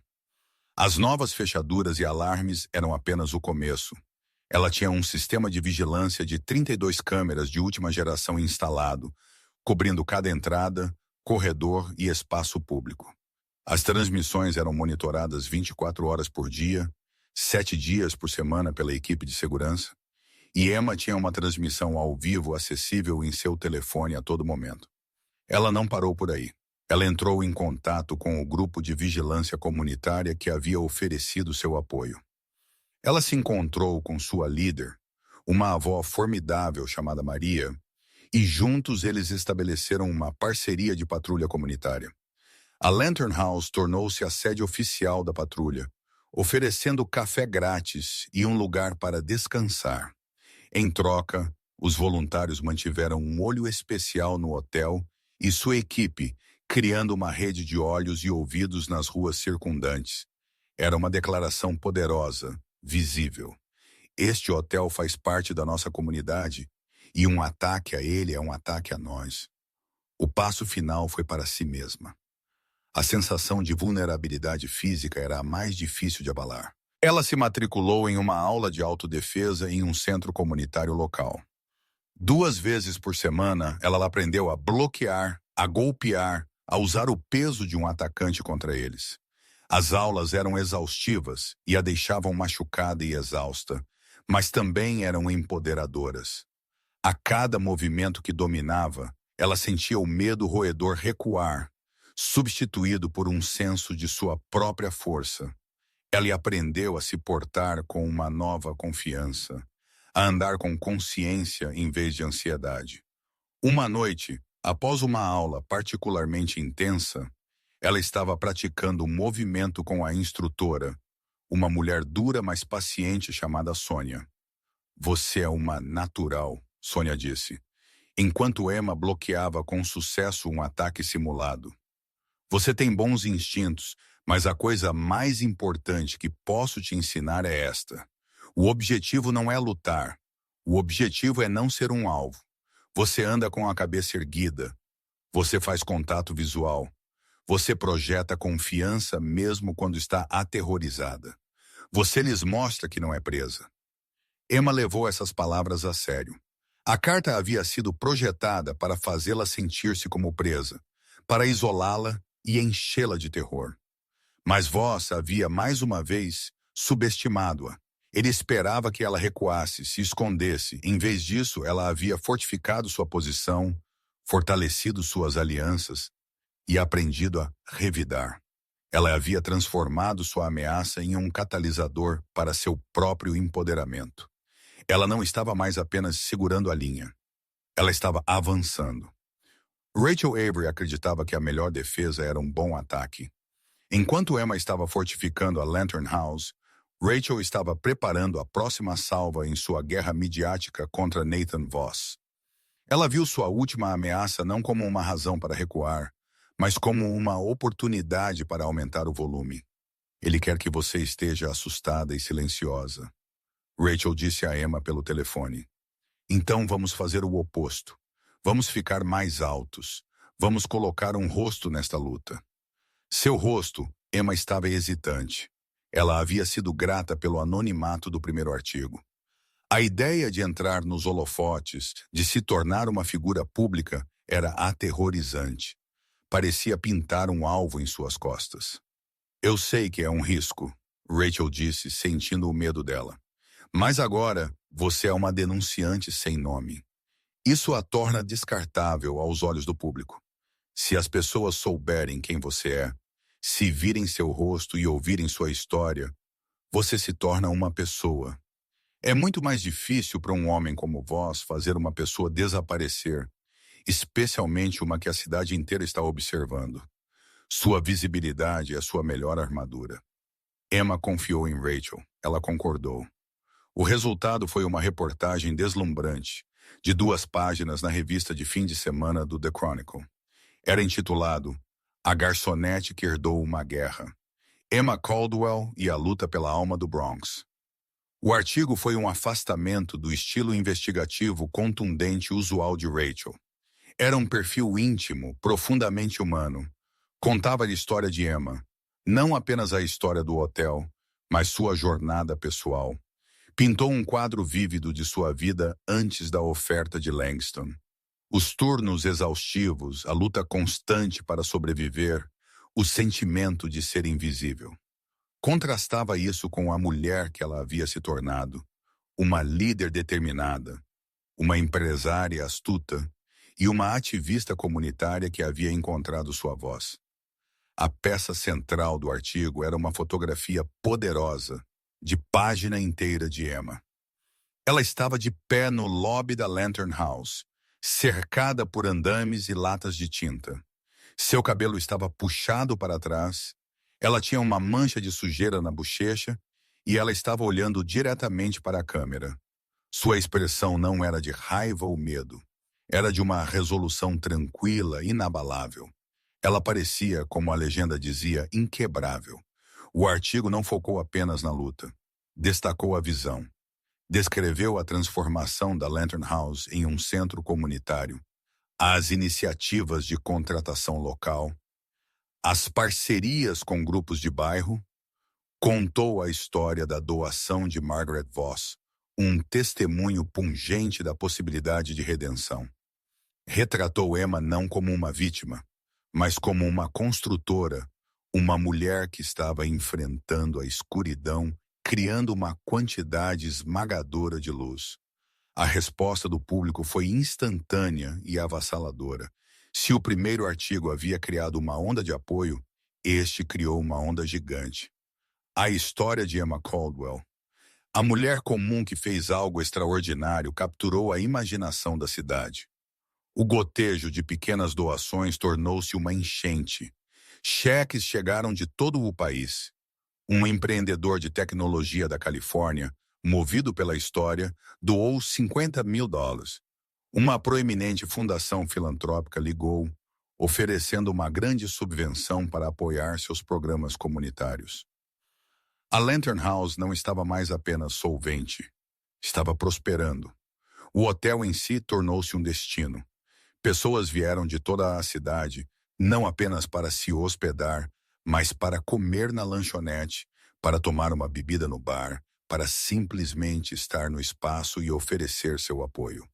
As novas fechaduras e alarmes eram apenas o começo. Ela tinha um sistema de vigilância de 32 câmeras de última geração instalado, cobrindo cada entrada, corredor e espaço público. As transmissões eram monitoradas 24 horas por dia, 7 dias por semana pela equipe de segurança, e Emma tinha uma transmissão ao vivo acessível em seu telefone a todo momento. Ela não parou por aí. Ela entrou em contato com o grupo de vigilância comunitária que havia oferecido seu apoio. Ela se encontrou com sua líder, uma avó formidável chamada Maria, e juntos eles estabeleceram uma parceria de patrulha comunitária. A Lantern House tornou-se a sede oficial da patrulha, oferecendo café grátis e um lugar para descansar. Em troca, os voluntários mantiveram um olho especial no hotel e sua equipe, criando uma rede de olhos e ouvidos nas ruas circundantes. Era uma declaração poderosa, visível. Este hotel faz parte da nossa comunidade e um ataque a ele é um ataque a nós. O passo final foi para si mesma. A sensação de vulnerabilidade física era a mais difícil de abalar. Ela se matriculou em uma aula de autodefesa em um centro comunitário local. 2 vezes por semana, ela aprendeu a bloquear, a golpear, a usar o peso de um atacante contra eles. As aulas eram exaustivas e a deixavam machucada e exausta, mas também eram empoderadoras. A cada movimento que dominava, ela sentia o medo roedor recuar, substituído por um senso de sua própria força. Ela aprendeu a se portar com uma nova confiança, a andar com consciência em vez de ansiedade. Uma noite, após uma aula particularmente intensa, ela estava praticando um movimento com a instrutora, uma mulher dura mas paciente chamada Sônia. Você é uma natural, Sônia disse, enquanto Emma bloqueava com sucesso um ataque simulado. Você tem bons instintos, mas a coisa mais importante que posso te ensinar é esta. O objetivo não é lutar. O objetivo é não ser um alvo. Você anda com a cabeça erguida. Você faz contato visual. Você projeta confiança mesmo quando está aterrorizada. Você lhes mostra que não é presa. Emma levou essas palavras a sério. A carta havia sido projetada para fazê-la sentir-se como presa, para isolá-la e enchê-la de terror. Mas Voss havia mais uma vez subestimado-a. Ele esperava que ela recuasse, se escondesse. Em vez disso, ela havia fortificado sua posição, fortalecido suas alianças e aprendido a revidar. Ela havia transformado sua ameaça em um catalisador para seu próprio empoderamento. Ela não estava mais apenas segurando a linha. Ela estava avançando. Rachel Avery acreditava que a melhor defesa era um bom ataque. Enquanto Emma estava fortificando a Lantern House, Rachel estava preparando a próxima salva em sua guerra midiática contra Nathan Voss. Ela viu sua última ameaça não como uma razão para recuar, mas como uma oportunidade para aumentar o volume. Ele quer que você esteja assustada e silenciosa. Rachel disse a Emma pelo telefone. Então vamos fazer o oposto. Vamos ficar mais altos. Vamos colocar um rosto nesta luta. Seu rosto, Emma estava hesitante. Ela havia sido grata pelo anonimato do primeiro artigo. A ideia de entrar nos holofotes, de se tornar uma figura pública, era aterrorizante. Parecia pintar um alvo em suas costas. Eu sei que é um risco, Rachel disse, sentindo o medo dela. Mas agora, você é uma denunciante sem nome. Isso a torna descartável aos olhos do público. Se as pessoas souberem quem você é, se virem seu rosto e ouvirem sua história, você se torna uma pessoa. É muito mais difícil para um homem como vós fazer uma pessoa desaparecer, especialmente uma que a cidade inteira está observando. Sua visibilidade é sua melhor armadura. Emma confiou em Rachel. Ela concordou. O resultado foi uma reportagem deslumbrante, de 2 páginas na revista de fim de semana do The Chronicle. Era intitulado A Garçonete que Herdou uma Guerra. Emma Caldwell e a Luta pela Alma do Bronx. O artigo foi um afastamento do estilo investigativo contundente usual de Rachel. Era um perfil íntimo, profundamente humano. Contava a história de Emma, não apenas a história do hotel, mas sua jornada pessoal. Pintou um quadro vívido de sua vida antes da oferta de Langston. Os turnos exaustivos, a luta constante para sobreviver, o sentimento de ser invisível. Contrastava isso com a mulher que ela havia se tornado, uma líder determinada, uma empresária astuta e uma ativista comunitária que havia encontrado sua voz. A peça central do artigo era uma fotografia poderosa, de página inteira de Emma. Ela estava de pé no lobby da Lantern House, cercada por andames e latas de tinta. Seu cabelo estava puxado para trás, ela tinha uma mancha de sujeira na bochecha e ela estava olhando diretamente para a câmera. Sua expressão não era de raiva ou medo, era de uma resolução tranquila, inabalável. Ela parecia, como a legenda dizia, inquebrável. O artigo não focou apenas na luta. Destacou a visão. Descreveu a transformação da Lantern House em um centro comunitário, as iniciativas de contratação local, as parcerias com grupos de bairro. Contou a história da doação de Margaret Voss, um testemunho pungente da possibilidade de redenção. Retratou Emma não como uma vítima, mas como uma construtora, uma mulher que estava enfrentando a escuridão, criando uma quantidade esmagadora de luz. A resposta do público foi instantânea e avassaladora. Se o primeiro artigo havia criado uma onda de apoio, este criou uma onda gigante. A história de Emma Caldwell. A mulher comum que fez algo extraordinário capturou a imaginação da cidade. O gotejo de pequenas doações tornou-se uma enchente. Cheques chegaram de todo o país. Um empreendedor de tecnologia da Califórnia, movido pela história, doou $50.000. Uma proeminente fundação filantrópica ligou, oferecendo uma grande subvenção para apoiar seus programas comunitários. A Lantern House não estava mais apenas solvente, estava prosperando. O hotel em si tornou-se um destino. Pessoas vieram de toda a cidade, não apenas para se hospedar, mas para comer na lanchonete, para tomar uma bebida no bar, para simplesmente estar no espaço e oferecer seu apoio.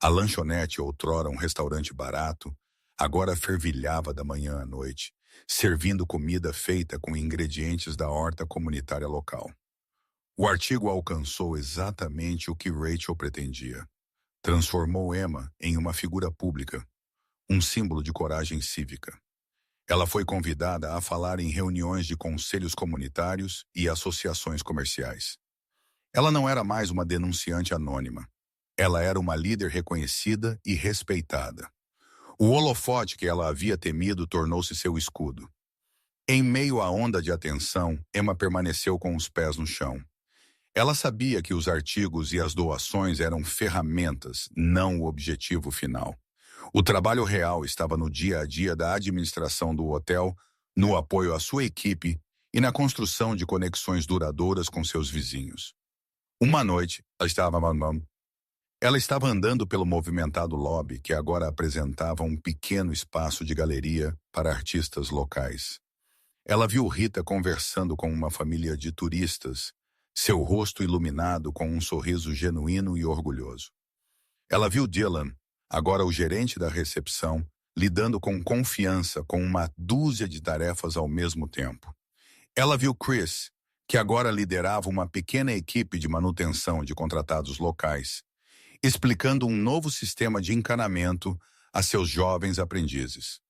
A lanchonete, outrora um restaurante barato, agora fervilhava da manhã à noite, servindo comida feita com ingredientes da horta comunitária local. O artigo alcançou exatamente o que Rachel pretendia. Transformou Emma em uma figura pública, um símbolo de coragem cívica. Ela foi convidada a falar em reuniões de conselhos comunitários e associações comerciais. Ela não era mais uma denunciante anônima. Ela era uma líder reconhecida e respeitada. O holofote que ela havia temido tornou-se seu escudo. Em meio à onda de atenção, Emma permaneceu com os pés no chão. Ela sabia que os artigos e as doações eram ferramentas, não o objetivo final. O trabalho real estava no dia a dia da administração do hotel, no apoio à sua equipe e na construção de conexões duradouras com seus vizinhos. Uma noite, ela estava andando pelo movimentado lobby que agora apresentava um pequeno espaço de galeria para artistas locais. Ela viu Rita conversando com uma família de turistas, seu rosto iluminado com um sorriso genuíno e orgulhoso. Ela viu Dylan, agora o gerente da recepção, lidando com confiança com uma dúzia de tarefas ao mesmo tempo. Ela viu Chris, que agora liderava uma pequena equipe de manutenção de contratados locais, explicando um novo sistema de encanamento a seus jovens aprendizes.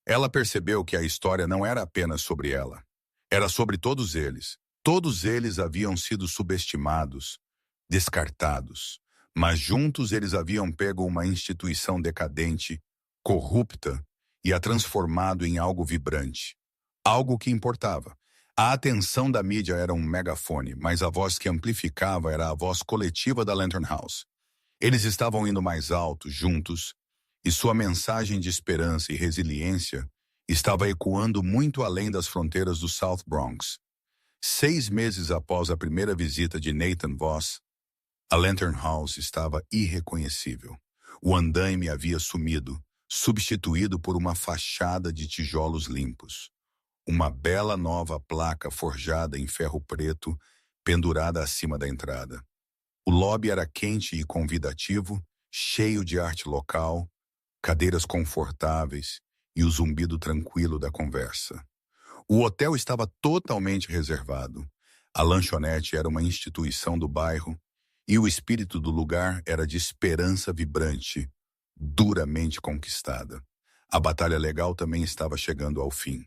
Ela percebeu que a história não era apenas sobre ela. Era sobre todos eles. Todos eles haviam sido subestimados, descartados, mas juntos eles haviam pego uma instituição decadente, corrupta, e a transformado em algo vibrante. Algo que importava. A atenção da mídia era um megafone, mas a voz que amplificava era a voz coletiva da Lantern House. Eles estavam indo mais alto, juntos, e sua mensagem de esperança e resiliência estava ecoando muito além das fronteiras do South Bronx. 6 meses após a primeira visita de Nathan Voss, a Lantern House estava irreconhecível. O andaime havia sumido, substituído por uma fachada de tijolos limpos. Uma bela nova placa forjada em ferro preto, pendurada acima da entrada. O lobby era quente e convidativo, cheio de arte local, cadeiras confortáveis e o zumbido tranquilo da conversa. O hotel estava totalmente reservado. A lanchonete era uma instituição do bairro e o espírito do lugar era de esperança vibrante, duramente conquistada. A batalha legal também estava chegando ao fim.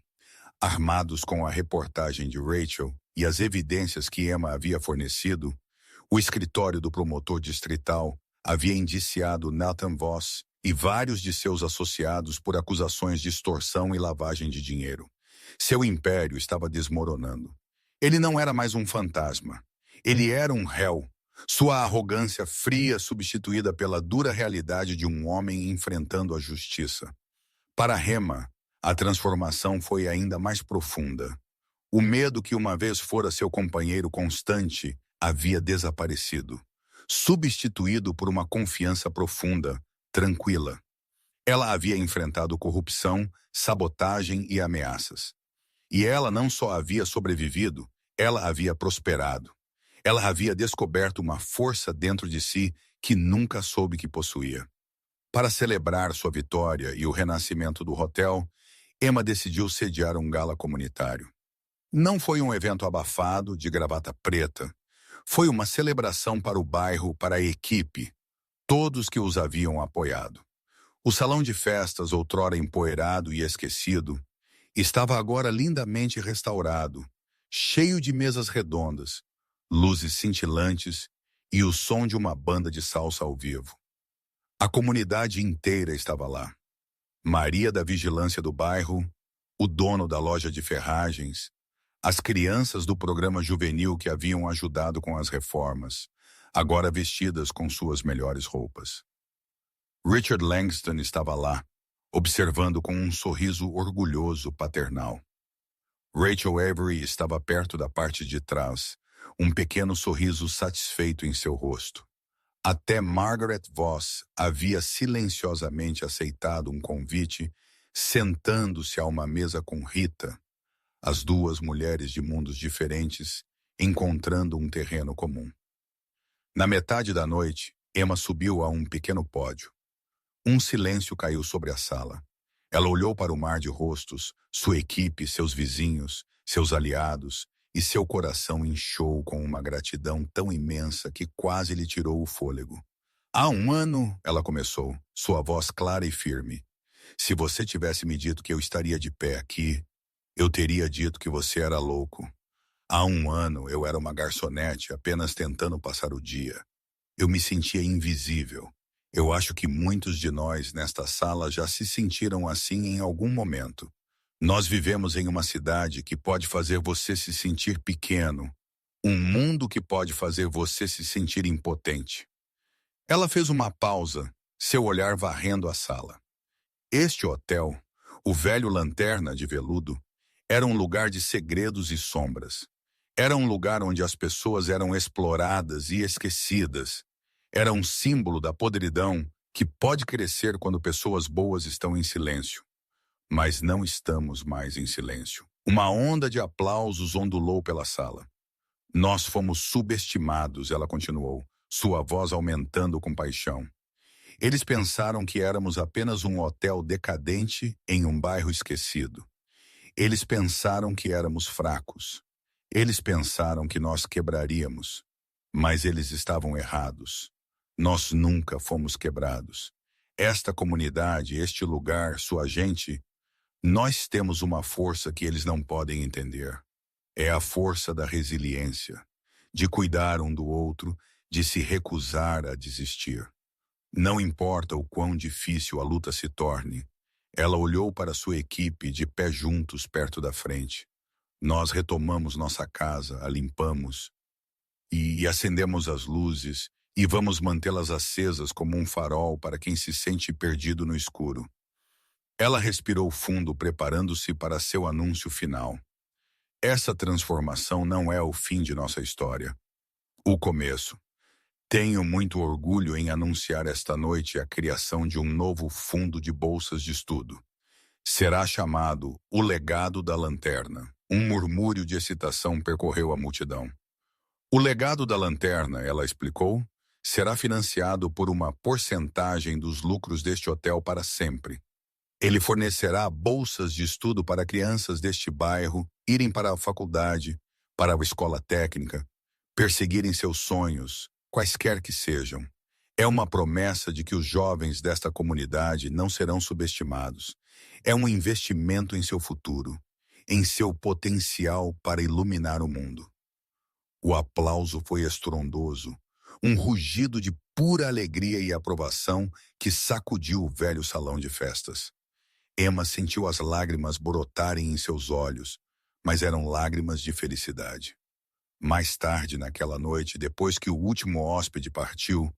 Armados com a reportagem de Rachel e as evidências que Emma havia fornecido, o escritório do promotor distrital havia indiciado Nathan Voss e vários de seus associados por acusações de extorsão e lavagem de dinheiro. Seu império estava desmoronando. Ele não era mais um fantasma. Ele era um réu. Sua arrogância fria substituída pela dura realidade de um homem enfrentando a justiça. Para Emma, a transformação foi ainda mais profunda. O medo que uma vez fora seu companheiro constante havia desaparecido, substituído por uma confiança profunda, tranquila. Ela havia enfrentado corrupção, sabotagem e ameaças. E ela não só havia sobrevivido, ela havia prosperado. Ela havia descoberto uma força dentro de si que nunca soube que possuía. Para celebrar sua vitória e o renascimento do hotel, Emma decidiu sediar um gala comunitário. Não foi um evento abafado, de gravata preta. Foi uma celebração para o bairro, para a equipe, todos que os haviam apoiado. O salão de festas, outrora empoeirado e esquecido, estava agora lindamente restaurado, cheio de mesas redondas, luzes cintilantes e o som de uma banda de salsa ao vivo. A comunidade inteira estava lá. Maria da vigilância do bairro, o dono da loja de ferragens, as crianças do programa juvenil que haviam ajudado com as reformas, agora vestidas com suas melhores roupas. Richard Langston estava lá, observando com um sorriso orgulhoso paternal. Rachel Avery estava perto da parte de trás, um pequeno sorriso satisfeito em seu rosto. Até Margaret Voss havia silenciosamente aceitado um convite, sentando-se a uma mesa com Rita, as duas mulheres de mundos diferentes, encontrando um terreno comum. Na metade da noite, Emma subiu a um pequeno pódio. Um silêncio caiu sobre a sala. Ela olhou para o mar de rostos, sua equipe, seus vizinhos, seus aliados, e seu coração inchou com uma gratidão tão imensa que quase lhe tirou o fôlego. Há um ano, ela começou, sua voz clara e firme. Se você tivesse me dito que eu estaria de pé aqui, eu teria dito que você era louco. Há um ano, eu era uma garçonete apenas tentando passar o dia. Eu me sentia invisível. Eu acho que muitos de nós nesta sala já se sentiram assim em algum momento. Nós vivemos em uma cidade que pode fazer você se sentir pequeno, um mundo que pode fazer você se sentir impotente. Ela fez uma pausa, seu olhar varrendo a sala. Este hotel, o velho Lanterna de Veludo, era um lugar de segredos e sombras. Era um lugar onde as pessoas eram exploradas e esquecidas. Era um símbolo da podridão que pode crescer quando pessoas boas estão em silêncio. Mas não estamos mais em silêncio. Uma onda de aplausos ondulou pela sala. Nós fomos subestimados, ela continuou, sua voz aumentando com paixão. Eles pensaram que éramos apenas um hotel decadente em um bairro esquecido. Eles pensaram que éramos fracos. Eles pensaram que nós quebraríamos. Mas eles estavam errados. Nós nunca fomos quebrados. Esta comunidade, este lugar, sua gente, nós temos uma força que eles não podem entender. É a força da resiliência, de cuidar um do outro, de se recusar a desistir. Não importa o quão difícil a luta se torne, ela olhou para sua equipe de pé juntos perto da frente. Nós retomamos nossa casa, a limpamos e acendemos as luzes e vamos mantê-las acesas como um farol para quem se sente perdido no escuro. Ela respirou fundo, preparando-se para seu anúncio final. Essa transformação não é o fim de nossa história. O começo. Tenho muito orgulho em anunciar esta noite a criação de um novo fundo de bolsas de estudo. Será chamado O Legado da Lanterna. Um murmúrio de excitação percorreu a multidão. O legado da lanterna, ela explicou, será financiado por uma porcentagem dos lucros deste hotel para sempre. Ele fornecerá bolsas de estudo para crianças deste bairro irem para a faculdade, para a escola técnica, perseguirem seus sonhos, quaisquer que sejam. É uma promessa de que os jovens desta comunidade não serão subestimados. É um investimento em seu futuro, em seu potencial para iluminar o mundo. O aplauso foi estrondoso, um rugido de pura alegria e aprovação que sacudiu o velho salão de festas. Emma sentiu as lágrimas brotarem em seus olhos, mas eram lágrimas de felicidade. Mais tarde naquela noite, depois que o último hóspede partiu,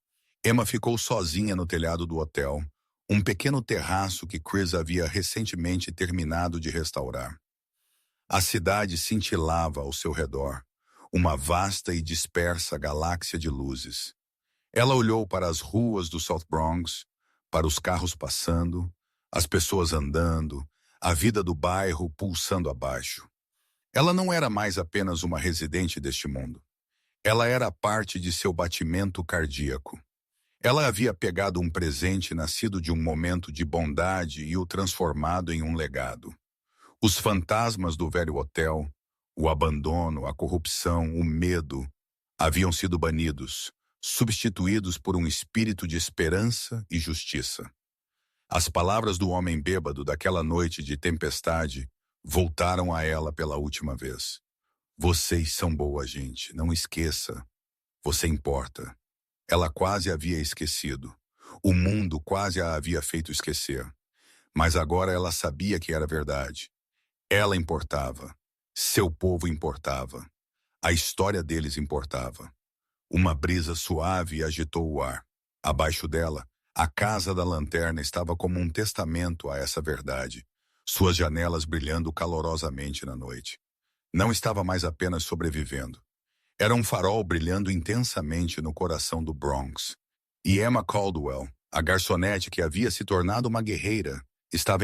Emma ficou sozinha no telhado do hotel, um pequeno terraço que Chris havia recentemente terminado de restaurar. A cidade cintilava ao seu redor. uma vasta e dispersa galáxia de luzes. Ela olhou para as ruas do South Bronx, para os carros passando, as pessoas andando, a vida do bairro pulsando abaixo. Ela não era mais apenas uma residente deste mundo. Ela era parte de seu batimento cardíaco. Ela havia pegado um presente nascido de um momento de bondade e o transformado em um legado. Os fantasmas do velho hotel, o abandono, a corrupção, o medo, haviam sido banidos, substituídos por um espírito de esperança e justiça. As palavras do homem bêbado daquela noite de tempestade voltaram a ela pela última vez. Vocês são boa gente, não esqueça. Você importa. Ela quase havia esquecido. O mundo quase a havia feito esquecer. Mas agora ela sabia que era verdade. Ela importava. Seu povo importava. A história deles importava. Uma brisa suave agitou o ar. Abaixo dela, a casa da lanterna estava como um testamento a essa verdade, suas janelas brilhando calorosamente na noite. Não estava mais apenas sobrevivendo. Era um farol brilhando intensamente no coração do Bronx. E Emma Caldwell, a garçonete que havia se tornado uma guerreira, estava